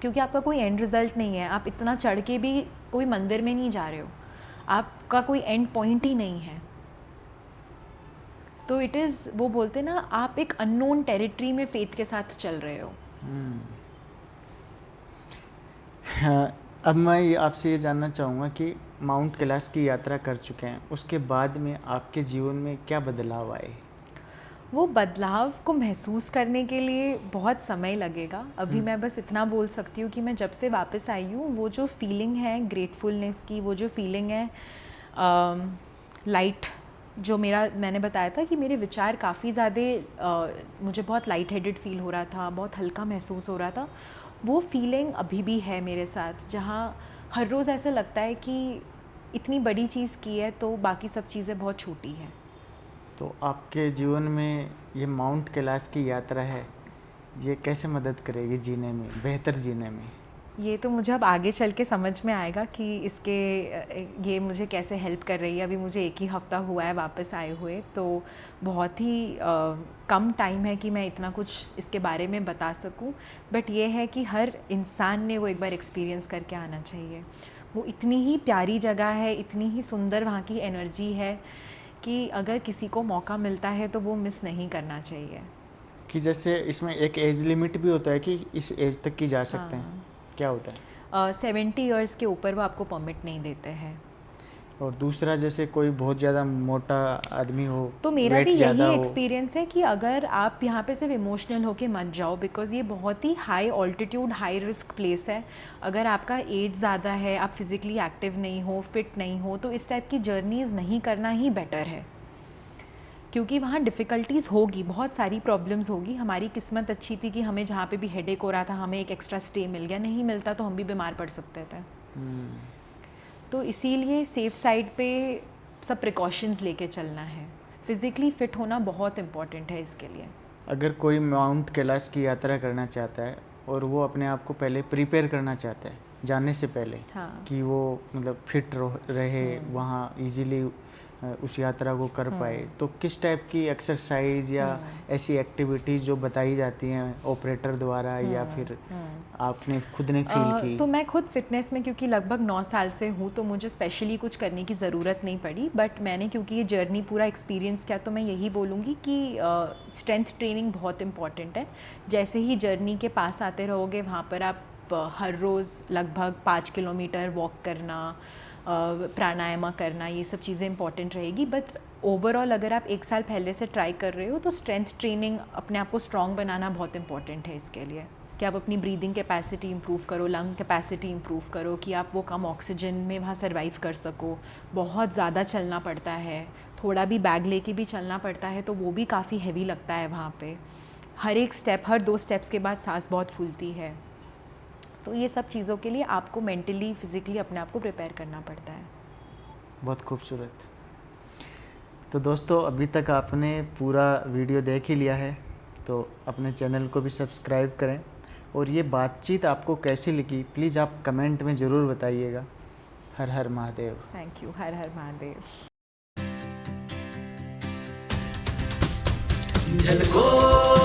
क्योंकि आपका कोई एंड रिज़ल्ट नहीं है। आप इतना चढ़ के भी कोई मंदिर में नहीं जा रहे हो, आपका कोई एंड पॉइंट ही नहीं है। तो इट इज़, वो बोलते ना, आप एक अननोन टेरिटरी में फेथ के साथ चल रहे हो। हाँ, अब मैं आपसे ये जानना चाहूँगा कि माउंट कैलाश की यात्रा कर चुके हैं उसके बाद में आपके जीवन में क्या बदलाव आए? वो बदलाव को महसूस करने के लिए बहुत समय लगेगा। अभी मैं बस इतना बोल सकती हूँ कि मैं जब से वापस आई हूँ, वो जो फीलिंग है ग्रेटफुलनेस की, वो जो फीलिंग है लाइट, जो मैंने बताया था कि मेरे विचार काफ़ी ज़्यादा मुझे बहुत लाइट हेडेड फील हो रहा था, बहुत हल्का महसूस हो रहा था, वो फीलिंग अभी भी है मेरे साथ। जहाँ हर रोज़ ऐसा लगता है कि इतनी बड़ी चीज़ की है तो बाकी सब चीज़ें बहुत छोटी हैं। तो आपके जीवन में ये माउंट कैलाश की यात्रा है, ये कैसे मदद करेगी जीने में, बेहतर जीने में? ये तो मुझे अब आगे चल के समझ में आएगा कि ये मुझे कैसे हेल्प कर रही है। अभी मुझे 1 ही हफ़्ता हुआ है वापस आए हुए, तो बहुत ही कम टाइम है कि मैं इतना कुछ इसके बारे में बता सकूं। बट ये है कि हर इंसान ने वो एक बार एक्सपीरियंस करके आना चाहिए। वो इतनी ही प्यारी जगह है, इतनी ही सुंदर वहाँ की एनर्जी है कि अगर किसी को मौका मिलता है तो वो मिस नहीं करना चाहिए। कि जैसे इसमें एक एज लिमिट भी होता है कि इस एज तक की जा सकते हैं, क्या होता है? 70 इयर्स के ऊपर वो आपको परमिट नहीं देते हैं। और दूसरा, जैसे कोई बहुत ज़्यादा मोटा आदमी हो, तो मेरा वेट भी ज़्यादा यही हो, एक्सपीरियंस है कि अगर आप यहाँ पे सिर्फ इमोशनल होके मत जाओ, बिकॉज़ ये बहुत ही high altitude high risk place है। अगर आपका एज ज़्यादा है, आप फिज़िकली एक्टिव नहीं हो, फिट नहीं हो, तो इस टाइप की जर्नीज़ नहीं करना ही बेटर है, क्योंकि वहाँ डिफ़िकल्टीज़ होगी, बहुत सारी प्रॉब्लम्स होगी। हमारी किस्मत अच्छी थी कि हमें जहाँ पे भी हेडेक हो रहा था हमें एक एक्स्ट्रा स्टे मिल गया, नहीं मिलता तो हम भी बीमार पड़ सकते थे। तो इसीलिए सेफ साइड पे सब प्रिकॉशंस लेके चलना है। फिज़िकली फ़िट होना बहुत इम्पॉर्टेंट है इसके लिए। अगर कोई माउंट कैलाश की यात्रा करना चाहता है और वो अपने आप को पहले प्रिपेयर करना चाहता है जाने से पहले, हाँ। कि वो मतलब फिट रहे, वहाँ इजीली उस यात्रा को कर पाए, तो किस टाइप की एक्सरसाइज या ऐसी एक्टिविटीज़ जो बताई जाती हैं ऑपरेटर द्वारा या फिर आपने खुद ने फील की? तो मैं खुद फिटनेस में क्योंकि लगभग 9 साल से हूँ, तो मुझे स्पेशली कुछ करने की ज़रूरत नहीं पड़ी। बट मैंने क्योंकि ये जर्नी पूरा एक्सपीरियंस किया, तो मैं यही बोलूँगी कि स्ट्रेंथ ट्रेनिंग बहुत इंपॉर्टेंट है। जैसे ही जर्नी के पास आते रहोगे, वहाँ पर आप हर रोज़ लगभग 5 किलोमीटर वॉक करना, प्राणायाम करना, ये सब चीज़ें इंपॉर्टेंट रहेगी। बट ओवरऑल अगर आप 1 साल पहले से ट्राई कर रहे हो, तो स्ट्रेंथ ट्रेनिंग, अपने आप को स्ट्रॉन्ग बनाना बहुत इंपॉर्टेंट है इसके लिए, कि आप अपनी ब्रीदिंग कैपेसिटी इंप्रूव करो, लंग कैपेसिटी इंप्रूव करो, कि आप वो कम ऑक्सीजन में वहाँ सर्वाइव कर सको। बहुत ज़्यादा चलना पड़ता है, थोड़ा भी बैग लेके भी चलना पड़ता है, तो वो भी काफ़ी हैवी लगता है वहाँ पे। हर एक स्टेप, हर 2 स्टेप्स के बाद सांस बहुत फूलती है। तो ये सब चीज़ों के लिए आपको मेंटली फिज़िकली अपने आप को प्रिपेयर करना पड़ता है। बहुत खूबसूरत। तो दोस्तों, अभी तक आपने पूरा वीडियो देख ही लिया है, तो अपने चैनल को भी सब्सक्राइब करें। और ये बातचीत आपको कैसी लगी प्लीज़ आप कमेंट में ज़रूर बताइएगा। Har Har Mahadev. Thank you. Har Har Mahadev. Jhalko